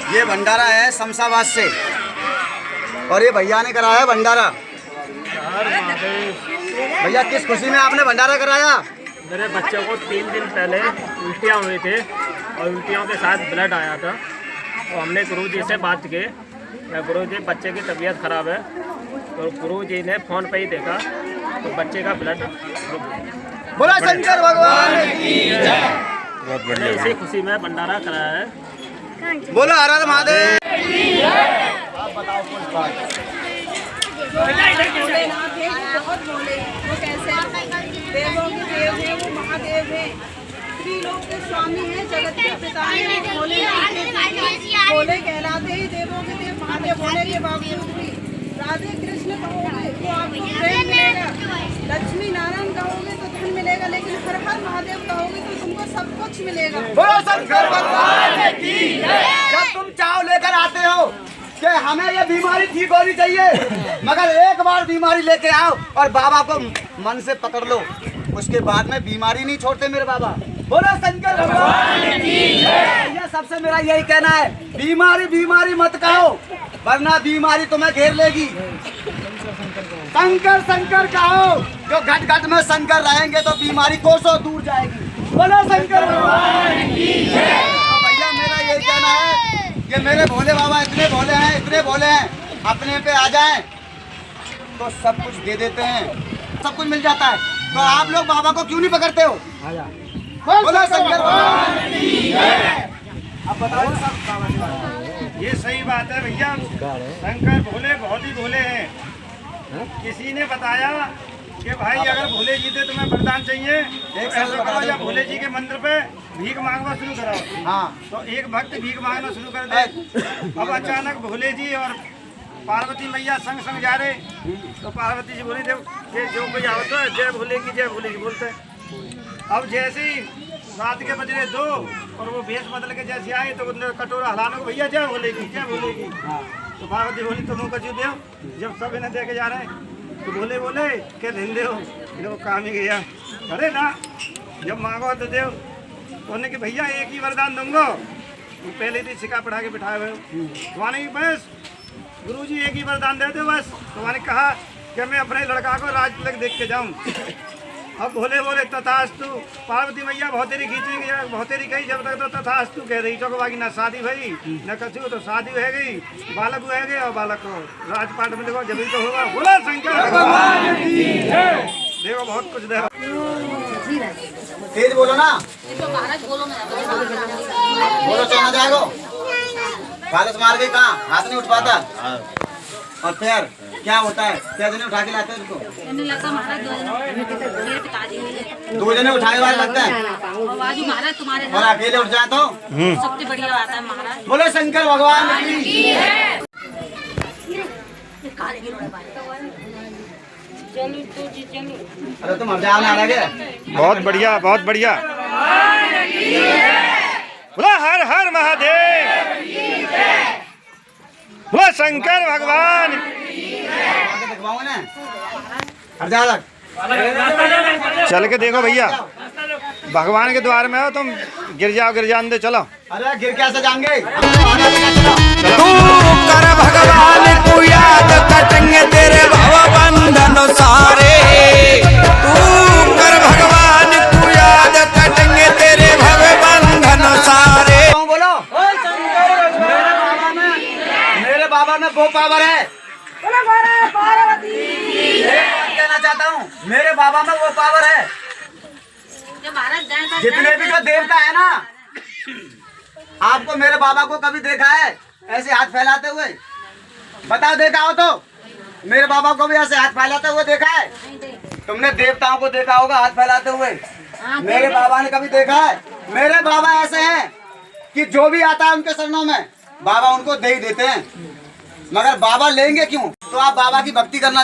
ये भंडारा है शमशाबाद से और ये भैया ने कराया भंडारा। भैया किस खुशी में आपने भंडारा कराया? मेरे बच्चे को 3 दिन पहले उल्टियाँ हुई थी और उल्टियों के साथ ब्लड आया था। तो हमने गुरुजी से बात की, गुरुजी बच्चे की तबीयत खराब है, तो गुरुजी ने फ़ोन पे ही देखा तो बच्चे का ब्लड रुक गया। बोला शंकर भगवान की जय। बहुत बढ़िया, इसी खुशी में भंडारा कराया है। बोलो हर हर महादेव। आप बताओ कुछ बात। भोलेनाथ है, वो बहुत भोले हैं। वो कैसे देवों के देव है, वो महादेव है, त्रिलोक के स्वामी है, जगत के पिता है, वो भोले भोले कहलाते ही देवों के देव महादेव होने के बावजूद भी राधे कृष्ण कहोगे तो आपको प्रेम मिलेगा, लक्ष्मी नारायण कहोगे तो धन मिलेगा, लेकिन हर हर महादेव कहोगे तो तुमको सब कुछ मिलेगा। बोलो शंकर भगवान की जय। जब तुम चाव लेकर आते हो कि हमें ये बीमारी ठीक होनी चाहिए, मगर एक बार बीमारी लेके आओ और बाबा को मन से पकड़ लो, उसके बाद में बीमारी नहीं छोड़ते मेरे बाबा। बोलो शंकर भगवान की जय। ये सबसे मेरा यही कहना है, बीमारी बीमारी मत कहो वरना बीमारी तुम्हें घेर लेगी। शंकर शंकर कहो, जो घट घट में शंकर रहेंगे तो बीमारी कोसों दूर जाएगी। बोलो शंकर भगवान की जय। तो भैया मेरा यही कहना है कि मेरे भोले बाबा इतने भोले हैं, इतने भोले हैं, अपने पे आ जाएं तो सब कुछ दे देते हैं, सब कुछ मिल जाता है। तो आप लोग बाबा को क्यों नहीं पकड़ते हो? बोलो शंकर भगवान की जय। अब बताओ सब बाबा के बारे में। ये सही बात है भैया, शंकर भोले बहुत ही भोले हैं। किसी ने बताया कि भाई अगर भोले जी थे तुम्हें वरदान चाहिए तो ऐसा करो या भोले जी के मंदिर पे भीख मांगना शुरू कराओ। हाँ। तो एक भक्त भीख मांगना शुरू कर दे। अब अचानक भोले जी और पार्वती मैया संग संग जा रहे, तो पार्वती जी बोले कि जो कोई आवता है जय भोले की बोलते। अब जैसे ही रात के बज रहे 2 और वो भेष बदल के जैसे आए तो उन्होंने कटोरा हलाने को, भैया जय भोले की जय भोले की। तो पार्वती बोली तुम कचू दे। जब सब इन्हें दे के जा रहे हैं तो भोले बोले क्या धंधे हो, इन्हें वो काम ही गया। अरे ना, जब मांगो तो देव। तो उन्होंने कि भैया एक ही वरदान दूंगा। वो पहले थी सिक्का पढ़ा के बिठाए हुए, तुम्हारे की बस गुरुजी एक ही वरदान दे दो बस। तुम्हारे कहा कि मैं अपने लड़का को राज तिलक देख के जाऊँ। अब भोले बोले तथास्तु। पार्वती मैया बहुत देरी खींचेंगे, बहुत देरी कही, जब तक तो तथास्तु कह रही। चौक ना शादी भई न कछु, तो शादी हो गई, बालक हुए गए और बालक को राजपाट में देखो जब तो होगा। बोला शंकर भगवान की जय। देखो बहुत कुछ देखो, तेज बोलो ना, बोलो चलना जाएगा। कालस मार गई, कहाँ हाथ नहीं उठ पाता और फिर क्या होता है? क्या जने उठा के लाते हैं उसको? 2 जने उठाने वाले लगता है और अकेले उठ जाए तो सबसे बढ़िया बात है महाराज। बोलो शंकर भगवान की। अरे तुम हर जाओ ना लगे। बहुत बढ़िया, बहुत बढ़िया। बोला हर हर महादेव, बोला शंकर भगवान। हर जा लग। चल के देखो भैया, भगवान के द्वार में हो तुम, गिर जान दे। चलो। अरे गिर कैसे जाएंगे? तू कर भगवान को याद, कटेंगे तेरे भव बंधन सारे। तू कर भगवान को याद, कटेंगे तेरे भव बंधन सारे। बोलो मेरे बाबा में वो पावर है। कहना चाहता हूँ मेरे बाबा में वो पावर है। जितने भी जो देवता है ना, आपको मेरे बाबा को कभी देखा है ऐसे हाथ फैलाते हुए? बताओ, देखा हो तो? मेरे बाबा को भी ऐसे हाथ फैलाते हुए देखा है? तुमने देवताओं को देखा होगा हाथ फैलाते हुए, मेरे बाबा ने कभी देखा है? मेरे बाबा ऐसे हैं कि जो भी आता है उनके चरणों में बाबा उनको दे ही देते हैं। मगर बाबा लेंगे क्यों? तो आप बाबा की भक्ति करना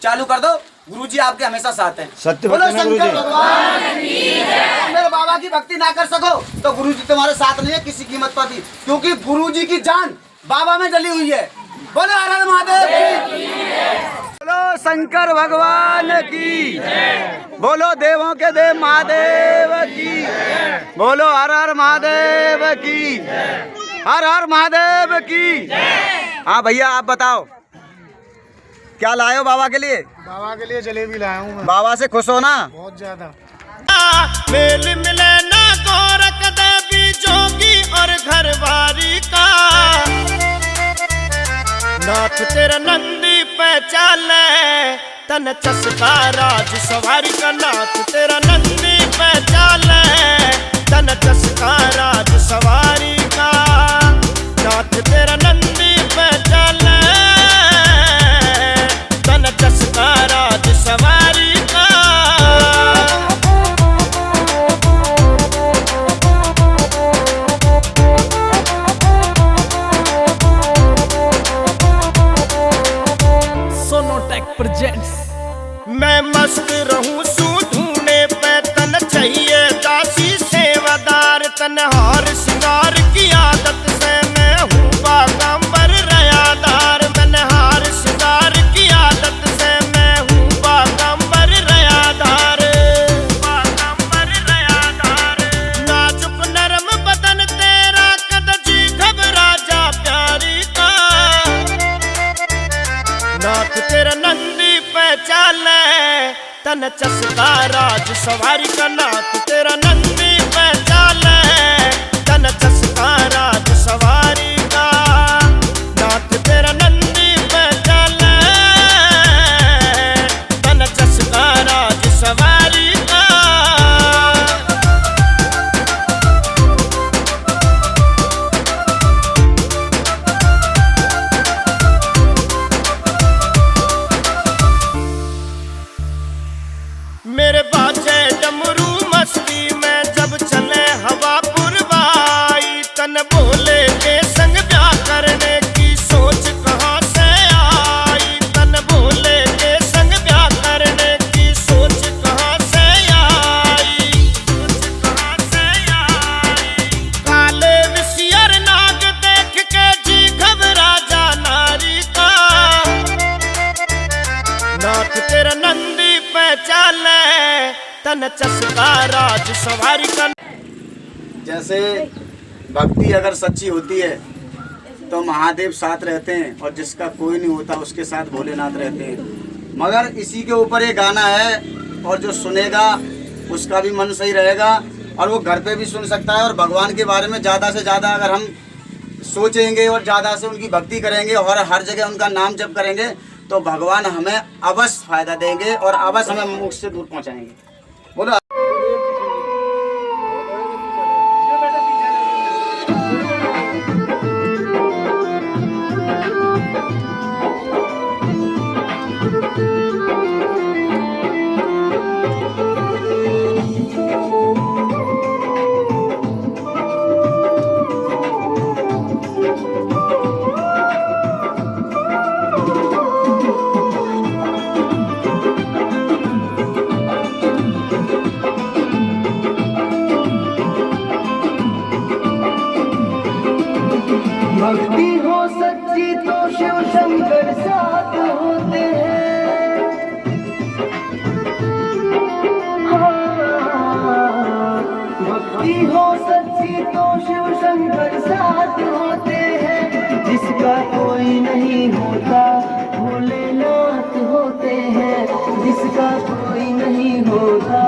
चालू कर दो, गुरुजी आपके हमेशा साथ हैं। सत्य बोलो वचन है गुरुजी। शंकर भगवान की जय। मेरे बाबा की भक्ति ना कर सको तो गुरुजी तुम्हारे साथ नहीं है किसी कीमत पर भी, क्योंकि गुरुजी की जान बाबा में जली हुई है। बोलो हर हर महादेव की, बोलो शंकर भगवान की, बोलो देवों के देव महादेव की, बोलो हर हर महादेव की। हर हर महादेव की। हाँ भैया आप बताओ क्या लाए हो बाबा के लिए? बाबा के लिए जलेबी लाया हूँ मैं। बाबा से खुश हो ना? बहुत ज्यादा। मेल मिले ना गोरख देवी जोगी और घरवारी का, नाथ तेरा नंदी पे चाले तन चसका राज सवारी का, नाथ तेरा नंदी पे चाले तन चसका राज सवारी का, नाथ तेरा नंदी पे चाले तन चसका राज सवारी का। मैं मस्त रहूं ढूंढने पे तन चाहिए दासी सेवादार, तन हार सिंगार की आदत से मैं हूँ बागंबर रयादार, मैंने हार सिंगार की आदत से मैं हूँ बागंबर रयादार, बागंबर रयादार। नाजुक नरम बदन तेरा कद जी घबरा जा प्यारी का, नाथ तेरा नंदी पे चाले तन चसका राज सवारी का, नाथ तेरा नंदी पे चाले तन चसका राज सवारी का, नाथ तेरा नंदी पे चाले तन चसका राज सवारी का। मेरे बाजे डमरू मस्ती में जब चले हवा पुरवाई, तन बोले के संग ब्याह करने की सोच कहाँ से आई, तन बोले के संग ब्याह करने की सोच कहाँ से आई, सोच कहाँ से आई। काले विषयर नाग देख के जी घबरा जा नारी का, नाथ तेरा नंदी पे चाले तन चसका राज सवारी का। जैसे भक्ति अगर सच्ची होती है तो महादेव साथ रहते हैं, और जिसका कोई नहीं होता उसके साथ भोलेनाथ रहते हैं। मगर इसी के ऊपर ये गाना है, और जो सुनेगा उसका भी मन सही रहेगा, और वो घर पे भी सुन सकता है। और भगवान के बारे में ज़्यादा से ज़्यादा अगर हम सोचेंगे और ज़्यादा से उनकी भक्ति करेंगे और हर जगह उनका नाम जप करेंगे तो भगवान हमें अवश्य फायदा देंगे और अवश्य हमें मोक्ष से दूर पहुंचाएंगे। बोलो। भक्ति हो सच्ची तो शिव शंकर साथ होते हैं। भक्ति हो सच्ची तो शिव शंकर साथ होते हैं। जिसका कोई नहीं होता भोलेनाथ होते हैं। जिसका कोई नहीं होता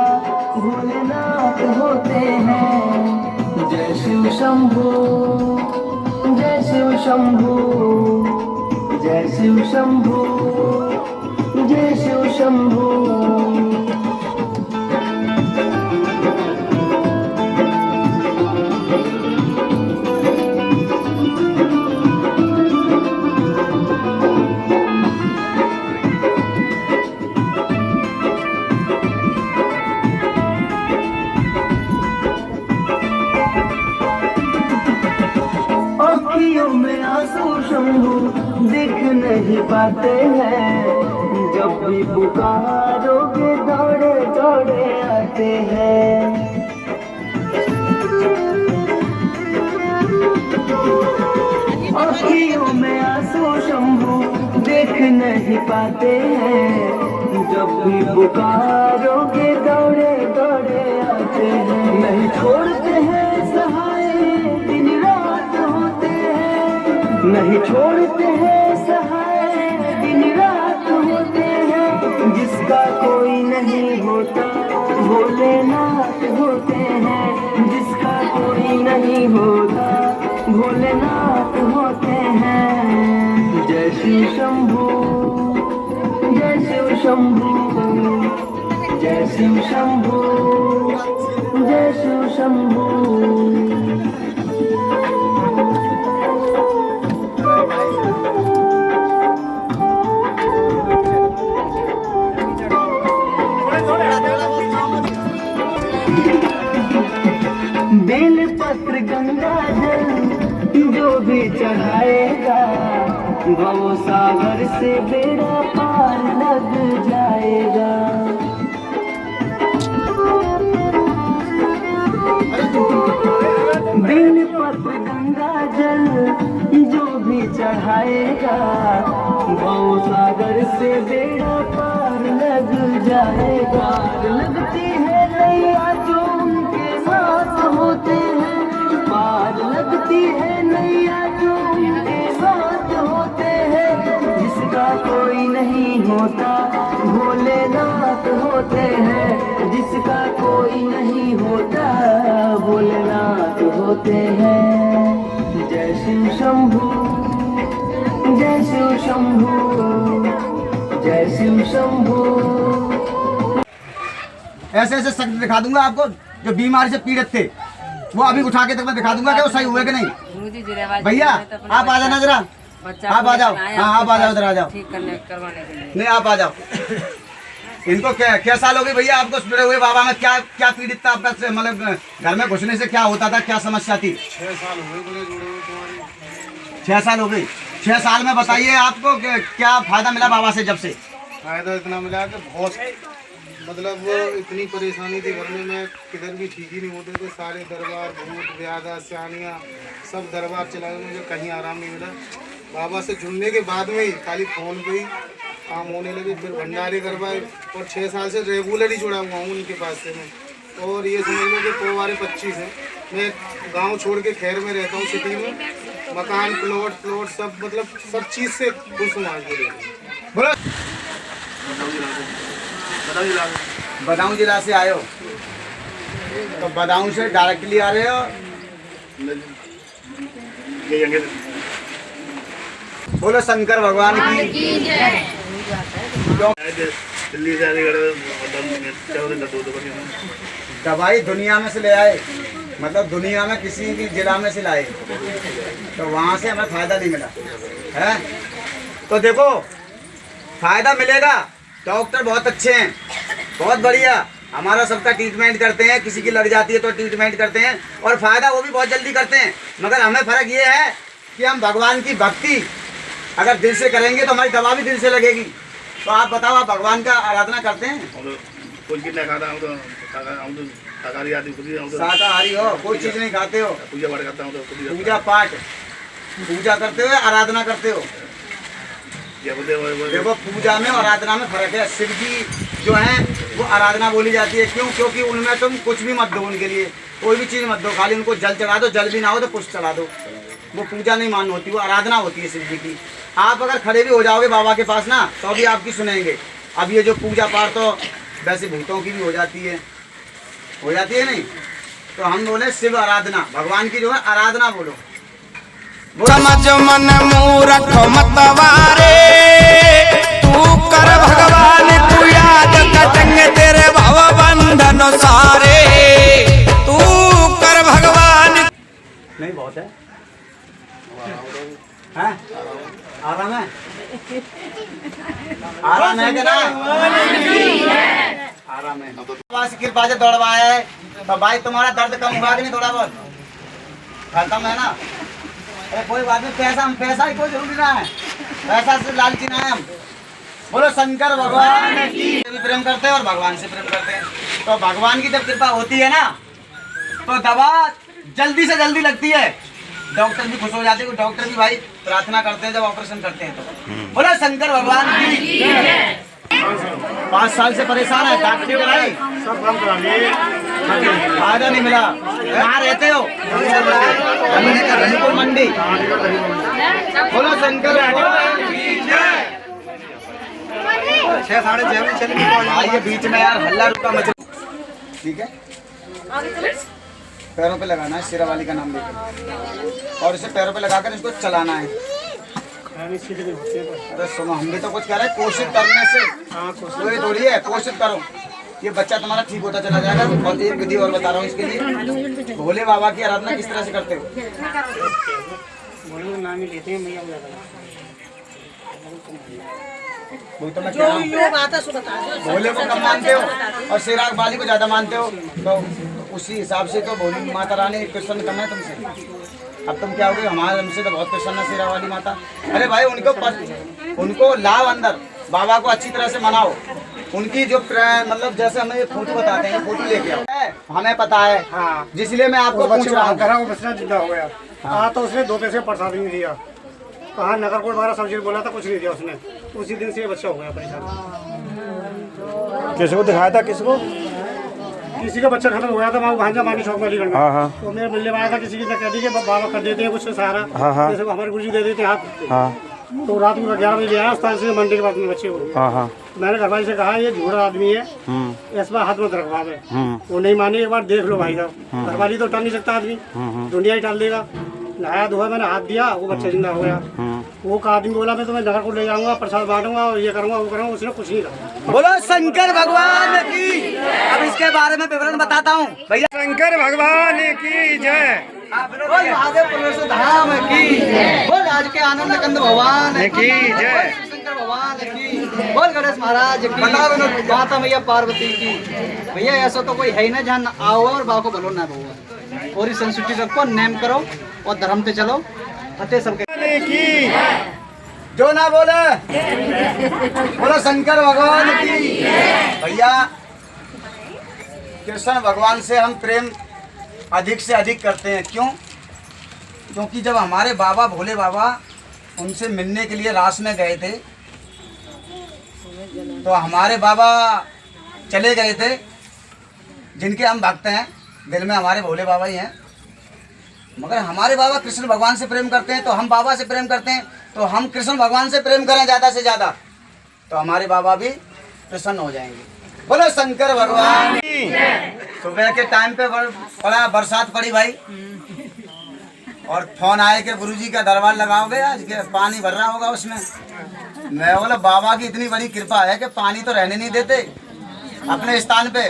भोलेनाथ होते हैं। जय शिव शंभो, जय शिव शंभो, जय शिव शंभो, जय शिव शंभो। अखियों में आंसू शंभू दिख नहीं पाते हैं। जब भी पुकारोगे दौड़े दौड़े आते हैं। अखियों में आंसू शंभू देख नहीं पाते हैं। जब भी पुकारोगे दौड़े दौड़े आते हैं। नहीं छोड़ते हैं सहाय दिन रात होते नहीं छोड़ते हैं सहाय दिन रात होते हैं, जिसका कोई नहीं होता भोलेनाथ होते हैं, जिसका कोई नहीं होता भोलेनाथ होते हैं। जय शिव शंभू, जय शिव शंभू, जय शिव शंभू, जय शिव शंभू। बेल पत्र गंगा जल जो भी चढ़ाएगा, भव सागर से बेड़ा पार लग जाएगा। बेल पत्र गंगा जल जो भी चढ़ाएगा, भव सागर से बेड़ा पार लग जाएगा। लगती है नैया जो उनके साथ होते हैं, पार लगती है नैया जो उनके साथ होते हैं, जिसका कोई नहीं होता भोलेनाथ होते हैं, जिसका कोई नहीं होता भोलेनाथ होते हैं। जय शिव शंभू, जय शिव शंभू, जय शिव शंभू। ऐसे ऐसे शब्द दिखा दूंगा आपको जो बीमारी से पीड़ित थे, वो अभी उठा के तक मैं दिखा दूंगा कि वो सही हुए कि नहीं। भैया आप आ जाना जरा, आप आ जाओ। हाँ आप आ जाओ, इधर आ जाओ। नहीं आप आ जाओ। इनको क्या साल हो गई भैया आपको जुड़े हुए बाबा में? क्या क्या पीड़ित था आपका, मतलब घर में घुसने से क्या होता था, क्या समस्या थी? 6 साल हो गए जुड़े हुए तुम्हारी। 6 साल हो गई। 6 साल में बताइए आपको क्या फायदा मिला बाबा से? जब से फायदा इतना मिला कि बहुत, मतलब वो इतनी परेशानी थी घर में, मैं किधर भी ठीक ही नहीं होते थे। सारे दरबार, भूत व्याधा स्यानियाँ सब दरबार चलाए, मुझे कहीं आराम नहीं मिला। बाबा से जुड़ने के बाद में ही खाली फ़ोन पे ही काम होने लगे, फिर भंडारे करवाए और 6 साल से रेगुलर ही जुड़ा हुआ हूँ उनके पास से मैं। और ये समझ लो कि पोवारे 25 है। मैं गांव छोड़ के खैर में रहता हूँ, सिटी में। मकान प्लॉट सब, मतलब सब चीज़ से खुश हूँ आज के। बोलो बदाऊं जिला से आए हो, तो बदाऊं से डायरेक्टली आ रहे हो? बोलो शंकर भगवान की जय। दिल्ली से दवाई दुनिया में से ले आए, मतलब दुनिया में किसी भी जिला में से लाए, तो वहाँ से हमें फायदा नहीं मिला है। तो देखो फायदा मिलेगा, डॉक्टर बहुत अच्छे हैं, बहुत बढ़िया, हमारा सबका ट्रीटमेंट करते हैं। किसी की लग जाती है तो ट्रीटमेंट करते हैं और फ़ायदा वो भी बहुत जल्दी करते हैं। मगर हमें फ़र्क ये है कि हम भगवान की भक्ति अगर दिल से करेंगे तो हमारी दवा भी दिल से लगेगी। तो आप बताओ, आप भगवान का आराधना करते हैं? शाकाहारी हो, कोई चीज़ नहीं खाते हो, पूजा पाठ पूजा करते हो, आराधना करते हो? देखो पूजा में और आराधना में फर्क है। शिव जी जो हैं वो आराधना बोली जाती है, क्यों? क्योंकि उनमें तुम कुछ भी मत दो, उनके लिए कोई भी चीज़ मत दो, खाली उनको जल चढ़ा दो, जल भी ना हो तो पुष्प चढ़ा दो। वो पूजा नहीं मान होती, वो आराधना होती है शिव जी की। आप अगर खड़े भी हो जाओगे बाबा के पास ना, तो भी आपकी सुनेंगे। अब ये जो पूजा पाठ तो वैसे भूतों की भी हो जाती है नहीं? तो हम बोले शिव आराधना, भगवान की जो है आराधना बोलो। समझ मन मूरख मतवारे, तू कर भगवान तू याद कटेंगे तेरे भव बंधन सारे, तू कर भगवान। नहीं बहुत है, हैं? आराम है, आराम है क्या? आराम है। बाबा से कृपा से दौड़वाया है तो भाई तुम्हारा दर्द कम हुआ कि नहीं? थोड़ा बहुत खत्म है ना? अरे कोई बात नहीं, पैसा ही कोई जरूरी ना है, पैसा से लालची ना है हम। बोलो शंकर भगवान की। भी प्रेम करते हैं और भगवान से प्रेम करते हैं, तो भगवान की जब कृपा होती है ना तो दवा जल्दी से जल्दी लगती है। डॉक्टर भी खुश हो जाते हैं, डॉक्टर भी भाई प्रार्थना करते हैं जब ऑपरेशन करते हैं तो। बोलो शंकर भगवान की। 5 साल से परेशान है, डॉक्टरी कराई, सब काम करा लिए, फायदा नहीं मिला। कहाँ रहते हो? रहीपुर मंडी। बोलो शंकर भगवान की जय। 6 साढ़े 6 बजे चलेंगे। आइए बीच में यार हल्ला रुका मच। ठीक है, पैरों पे लगाना है, शेरा वाली का नाम लेके, और इसे पैरों पे लगाकर इसको चलाना है। अरे सुनो, हम भी तो कुछ कह रहे हैं, कोशिश करने से कोई थोड़ी है, कोशिश करो, ये बच्चा तुम्हारा ठीक होता चला जाएगा। और एक विधि और बता रहा हूँ इसके लिए, भोले बाबा की आराधना किस तरह से करते हो? वही तो मैं कह रहा हूँ, भोले को कम मानते हो और शेराग बाली को ज्यादा मानते हो, तो उसी हिसाब से तो भोली माता रानी प्रसन्न कम है तुमसे। अब तुम क्या हो गए, हमारे हमसे तो बहुत प्रसन्न है शेरा वाली माता। अरे भाई उनको लाओ अंदर, बाबा को अच्छी तरह से मनाओ। उनकी जो मतलब जैसे हमें ये फोटो बताते हैं, फोटो लेके आओ, हमें पता है। हाँ, जिसलिए मैं आपको पूछ रहा हूँ। वो बच्चा जिंदा हो गया। हाँ, तो उसने 2 पैसे प्रसाद नहीं दिया, कहा नगर कोट बारा सब्जी बोला था, कुछ नहीं दिया उसने। उसी दिन से ये बच्चा हो गया परेशान। किसी को दिखाया था? किसी का बच्चा खत्म हो गया था, वहाँ भांजा मानी चौक वाली गढ़ में। तो मेरे मिलने वाला था, किसी की कह दी कि बाबा कर देते हैं कुछ सहारा, जैसे हमारे गुरुजी दे देते हैं हाथ। तो रात में 11 बजे आया, उस तरह से मंडी के बाद में बच्चे को। मैंने घरवाली से कहा ये झूठा आदमी है, इस बार हाथ मत रखवावे। वो नहीं मानी, एक बार देख लो भाई साहब, घरवाली तो टाल नहीं सकता आदमी, दुनिया ही टाल देगा। नहाया धोया, मैंने हाथ दिया, वो बच्चा जिंदा हो गया। वो का आदमी बोला मैं तुम्हें नगर को ले जाऊंगा, प्रसाद बांटूंगा और ये करूंगा वो करूंगा, उसने कुछ नहीं कहा। बोलो शंकर भगवान की। अब इसके बारे में विवरण बताता हूँ भैया। शंकर भगवान की जय। बोल महादेव परमेश्वर धाम की, बोल आज के आनंद कंद भगवान की जय, शंकर भगवान की, बोल गणेश महाराज की, माता मैया पार्वती की। भैया ऐसा तो कोई है ही ना जहाँ आओ और बाबा को बोलो ना बहुआ, और संस्कृति रखो, नेम करो और धर्म पे चलो। फतेह सबके की जो ना बोले, बोलो शंकर भगवान की। भैया कृष्ण भगवान से हम प्रेम अधिक से अधिक करते हैं। क्यों? क्योंकि जब हमारे बाबा भोले बाबा उनसे मिलने के लिए रास में गए थे, तो हमारे बाबा चले गए थे, जिनके हम भक्त हैं, दिल में हमारे भोले बाबा ही हैं। मगर हमारे बाबा कृष्ण भगवान से प्रेम करते हैं, तो हम बाबा से प्रेम करते हैं, तो हम कृष्ण भगवान से प्रेम करें ज़्यादा से ज़्यादा, तो हमारे बाबा भी प्रसन्न हो जाएंगे। बोलो शंकर भगवान की। सुबह के टाइम पे बड़ा बरसात पड़ी भाई, और फोन आए कि गुरुजी का दरबार लगाओगे आज के, पानी भर रहा होगा उसमें। मैं बोला बाबा की इतनी बड़ी कृपा है कि पानी तो रहने नहीं देते अपने स्थान पे।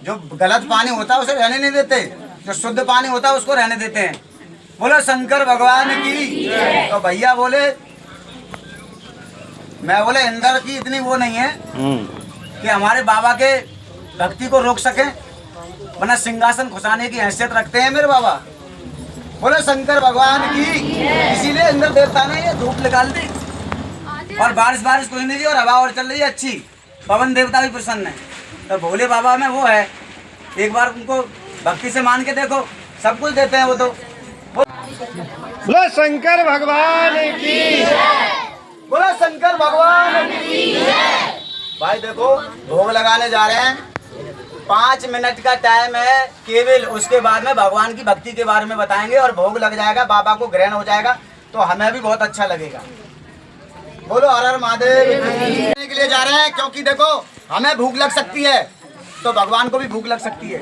जो गलत पानी होता है उसे रहने नहीं देते, जो शुद्ध पानी होता है उसको रहने देते हैं। बोलो शंकर भगवान की। तो भैया बोले, मैं बोले इंद्र की इतनी वो नहीं है कि हमारे बाबा के भक्ति को रोक सके, वरना सिंहासन घुसाने की हैसियत रखते हैं मेरे बाबा। बोलो शंकर भगवान की। इसीलिए इंद्र देवता ने ये धूप निकाल दी, और बारिश कोई नहीं दी, और हवा और चल रही है अच्छी, पवन देवता भी प्रसन्न है। तो भोले बाबा में वो है, एक बार उनको भक्ति से मान के देखो, सब कुछ देते हैं वो तो। बोलो शंकर भगवान की। बोलो शंकर भगवान की। भाई देखो भोग लगाने जा रहे हैं, 5 मिनट का टाइम है केवल, उसके बाद में भगवान की भक्ति के बारे में बताएंगे और भोग लग जाएगा, बाबा को ग्रहण हो जाएगा, तो हमें भी बहुत अच्छा लगेगा। बोलो हर हर महादेव के लिए जा रहे हैं, क्योंकि देखो हमें भूख लग सकती है तो भगवान को भी भूख लग सकती है।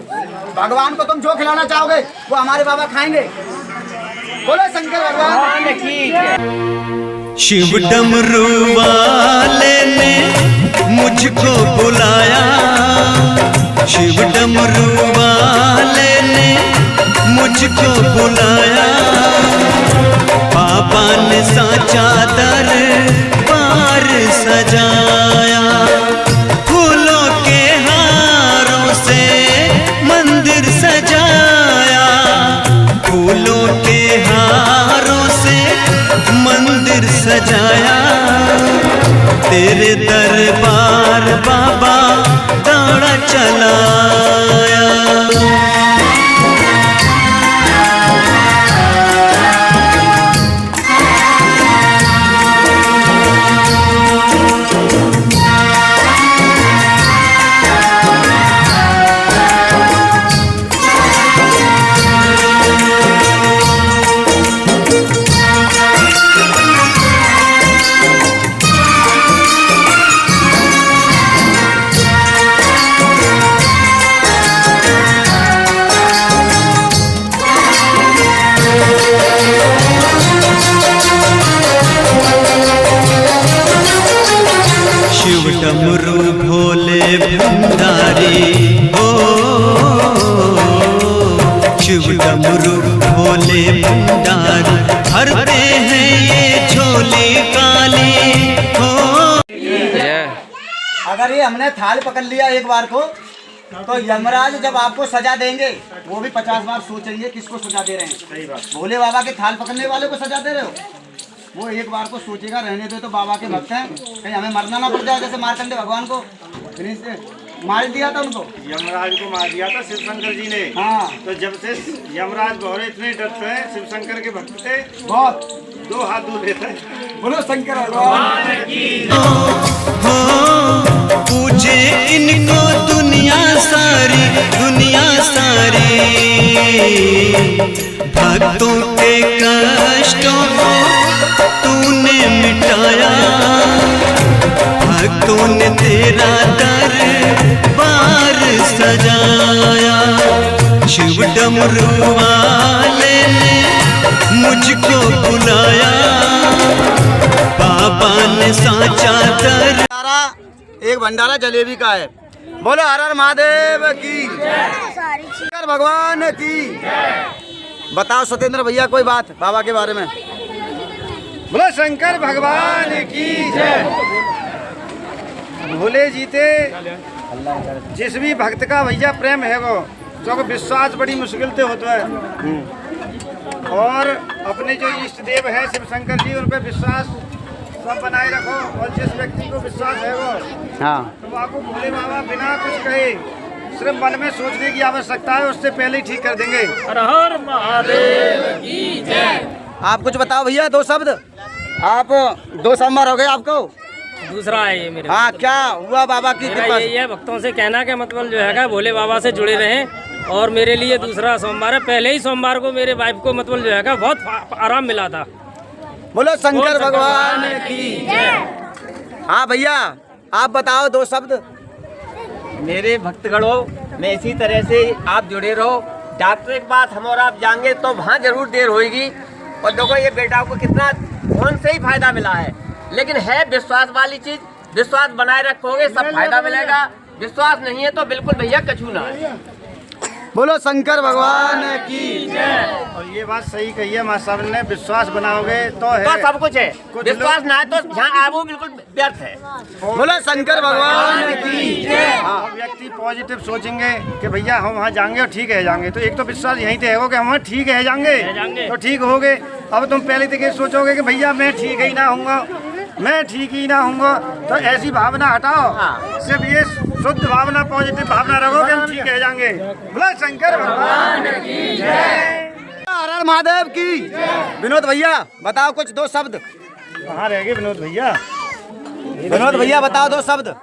भगवान को तुम जो खिलाना चाहोगे वो हमारे बाबा खाएंगे। बोलो शंकर भगवान की। शिव डमरू वाले ने मुझको बुलाया, शिव डमरू वाले ने मुझको बुलाया, बाबा ने साचा दरबार सजाया, फूलों के हारों से मंदिर सजाया, फूलों के हारों से मंदिर सजाया, तेरे दरबार बाबा दौड़ा चलाया। डमरू भोले भंडारी हो, शिव डमरू भोले भंडारी, भरते हैं ये झोली काली हो। अगर ये हमने थाल पकड़ लिया एक बार को, तो यमराज जब आपको सजा देंगे वो भी 50 बार सोचेंगे किसको सजा दे रहे हैं। भोले बाबा के थाल पकड़ने वाले को सजा दे रहे हो, वो एक बार को सोचेगा रहने दो तो बाबा के भक्त हैं, कहीं हमें मरना ना पड़ जाए जैसे मार्कंडे भगवान को मार दिया था उनको। यमराज को मार दिया था शिव शंकर जी ने। हाँ, तो जब से यमराज भौरे इतने डरते हैं, शिव शंकर के भक्त थे, बहुत 2 हाथ दूर लेते हैं। बोलो शंकर भगवान की। हो पूजे इनको दुनिया सारी, दुनिया सारी, भक्तों के कष्टों को तूने मिटाया, भक्तों ने तेरा दरबार सजाया, शिव डमरू वाले ने मुझको बुलाया, बाबा ने साचा दर। एक भंडारा जलेबी का है। बोलो हर हर महादेव की, शंकर भगवान की। बताओ सत्येंद्र भैया कोई बात बाबा के बारे में। बोलो शंकर भगवान की जय। भोले जीते जिस भी भक्त का भैया प्रेम है वो, जो विश्वास बड़ी मुश्किल से होता है, और अपने जो इष्ट देव है शिव शंकर जी, उन पर विश्वास सब बनाए रखो। और जिस व्यक्ति को विश्वास है वो, हाँ, तो आपको भोले बाबा बिना कुछ कहे सिर्फ मन में सोचने की आवश्यकता है, उससे पहले ही ठीक कर देंगे। हर हर महादेव की जय। आप कुछ बताओ भैया, 2 शब्द। आप 2 सोमवार हो गए आपको, दूसरा है ये मेरे। हाँ, क्या हुआ बाबा की मेरा कृपा यही है भक्तों से कहना कि मतलब जो है भोले बाबा से जुड़े रहें। और मेरे लिए दूसरा सोमवार है। पहले ही सोमवार को मेरे वाइफ को मतलब जो है बहुत आराम मिला था। बोलो शंकर भगवान की। हाँ भैया आप बताओ 2 शब्द। मेरे भक्तगणों में इसी तरह से आप जुड़े रहो। डॉक्टर के पास हम और आप जाएंगे तो वहाँ जरूर देर होगी। और देखो ये बेटा को कितना फोन से ही फायदा मिला है, लेकिन है विश्वास वाली चीज। विश्वास बनाए रखोगे सब फायदा मिलेगा, विश्वास नहीं है तो बिल्कुल भैया कछू ना है। बोलो शंकर भगवान की जय। और ये बात सही कही है माँ साहब ने, विश्वास बनाओगे तो है तो सब कुछ है, विश्वास ना है तो जहाँ आवो बिल्कुल व्यर्थ है। बोलो शंकर भगवान की जय। हाँ, व्यक्ति पॉजिटिव सोचेंगे कि भैया हम वहाँ जाएंगे और ठीक है जाएंगे, तो एक तो विश्वास यहीं पे है कि हम वहाँ ठीक है जाएंगे तो ठीक हो गए। अब तुम पहले तक ये सोचोगे कि भैया मैं ठीक ही ना होऊंगा, मैं ठीक ही ना होऊंगा, तो ऐसी भावना हटाओ। सिर्फ ये शुद्ध भावना, पॉजिटिव भावना रखोगे हम ठीक है जाएंगे। बोलो शंकर भगवान की जय। हर हर महादेव की। विनोद भैया बताओ कुछ 2 शब्द। कहाँ रह गए विनोद भैया? विनोद भैया बताओ 2 शब्द।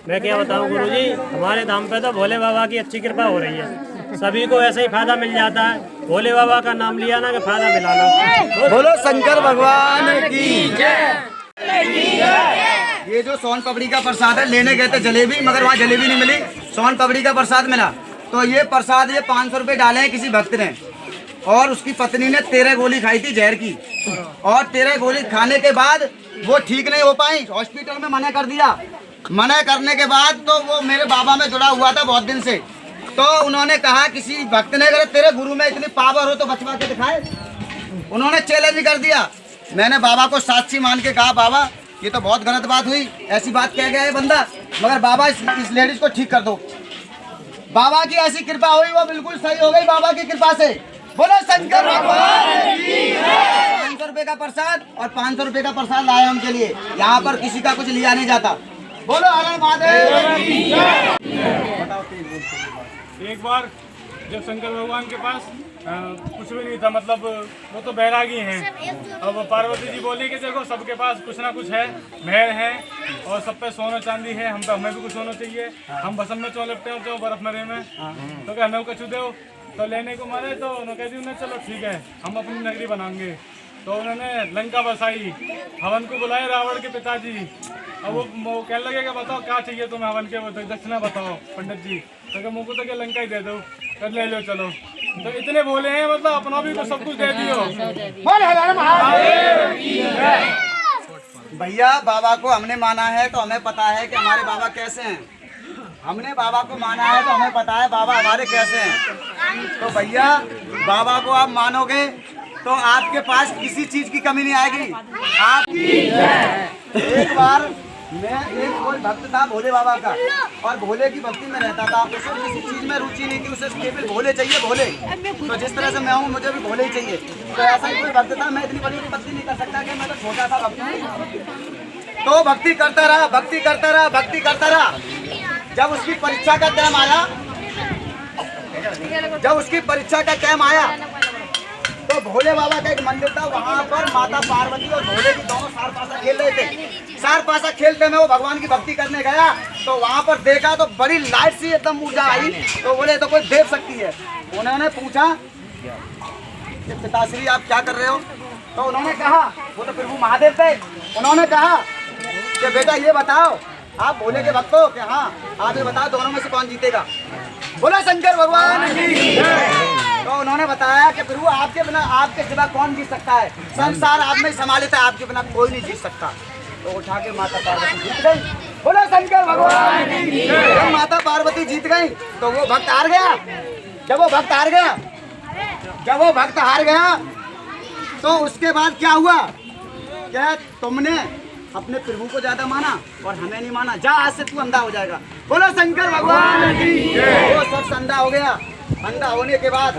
मैं क्या बताऊं गुरुजी, हमारे धाम पे तो भोले बाबा की अच्छी कृपा हो रही है। सभी को ऐसे ही फायदा मिल जाता है। भोले बाबा का नाम लिया ना कि फायदा मिलाना। बोलो शंकर भगवान की जय। ये जो सोन पपड़ी का प्रसाद है, लेने गए थे जलेबी, मगर वहाँ जलेबी नहीं मिली, सोन पपड़ी का प्रसाद मिला। तो ये प्रसाद ये 500 रुपये डाले हैं किसी भक्त ने, और उसकी पत्नी ने 13 गोली खाई थी जहर की, और 13 गोली खाने के बाद वो ठीक नहीं हो पाई, हॉस्पिटल में मना कर दिया। मना करने के बाद तो वो मेरे बाबा में जुड़ा हुआ था बहुत दिन से, तो उन्होंने कहा किसी भक्त ने अगर तेरे गुरु में इतनी पावर हो तो बचवा के दिखाए। उन्होंने चैलेंज कर दिया। मैंने बाबा को साक्षी मान के कहा बाबा ये तो बहुत गलत बात हुई, ऐसी बात कह गया है बंदा, मगर बाबा इस लेडीज को ठीक कर दो। बाबा की ऐसी कृपा हुई, वो बिल्कुल सही हो गई बाबा की कृपा से। बोलो शंकर भगवान की जय। 500 रुपये का प्रसाद और 500 रुपये का प्रसाद लाए उनके लिए। यहाँ पर किसी का कुछ लिया नहीं जाता। बोलो हर हर महादेव की जय। एक बार जब शंकर भगवान के पास कुछ भी नहीं था, मतलब वो तो बैरागी हैं। अब पार्वती जी बोली कि देखो सबके पास कुछ ना कुछ है, महल है और सब पे सोना चांदी है, हमें भी कुछ होना चाहिए। हम भसम में चो लिपटे हो बर्फ मरे में, तो क्या हमें कछु दो। तो लेने को मारे तो उन्होंने कह दी उन्हें चलो ठीक है हम अपनी नगरी बनाएंगे। तो उन्होंने लंका बसाई, हवन को बुलाए रावण के पिताजी। अब वो कहने लगे कि बताओ क्या चाहिए तुम्हें हवन के, दक्षिणा बताओ पंडित जी। तो मुझको तो क्या लंका ही दे दो, कर ले लो चलो। तो इतने बोले हैं, मतलब अपना भी तो सब कुछ दे दियो। भैया बाबा को हमने माना है तो हमें पता है कि हमारे बाबा कैसे हैं। हमने बाबा को माना है तो हमें पता है बाबा हमारे कैसे हैं। तो भैया बाबा को आप मानोगे तो आपके पास किसी चीज की कमी नहीं आएगी। आप एक बार मैं एक कोई भक्त था भोले बाबा का और भोले की भक्ति में रहता था। उसे किसी चीज में रुचि नहीं थी, उसे केवल भोले चाहिए भोले। तो जिस तरह से मैं हूँ मुझे भी भोले ही चाहिए। तो ऐसा ही कोई भक्त था। मैं इतनी बड़ी भक्ति नहीं कर सकता कि मैं तो छोटा सा भक्त हूँ। तो भक्ति करता रहा, भक्ति करता रहा, भक्ति करता रहा। जब उसकी परीक्षा का टाइम आया, जब उसकी परीक्षा का टाइम आया तो भोले बाबा का एक मंदिर था, वहाँ पर माता पार्वती और भोले की दोनों सार पासा खेल रहे थे। सार पासा खेलते में वो भगवान की भक्ति करने गया तो वहाँ पर देखा तो बड़ी लाइट सी एकदम ऊर्जा आई। तो बोले तो कोई देव शक्ति है। उन्होंने पूछा कि पिताश्री आप क्या कर रहे हो? तो उन्होंने कहा, वो तो प्रभु महादेव थे। उन्होंने कहा कि बेटा ये बताओ आप भोले के भक्त हो? कि हाँ। आप ये बताओ दोनों में से कौन जीतेगा? बोला शंकर भगवान की। तो उन्होंने बताया कि प्रभु आपके बिना आपके सिवा कौन जीत सकता है? संसार आप में सम्मिलित है, आपके बिना कोई नहीं जीत सकता। तो उठा के माता पार्वती जीत गई। बोला शंकर भगवान की। जब माता पार्वती जीत गई तो वो भक्त हार गया। जब वो भक्त हार गया, जब वो भक्त हार गया तो उसके बाद क्या हुआ? क्या तुमने अपने प्रभु को ज्यादा माना और हमें नहीं माना? जा आज से तू अंधा हो जाएगा। बोलो शंकर भगवान की। वो सब अंधा हो गया। अंधा होने के बाद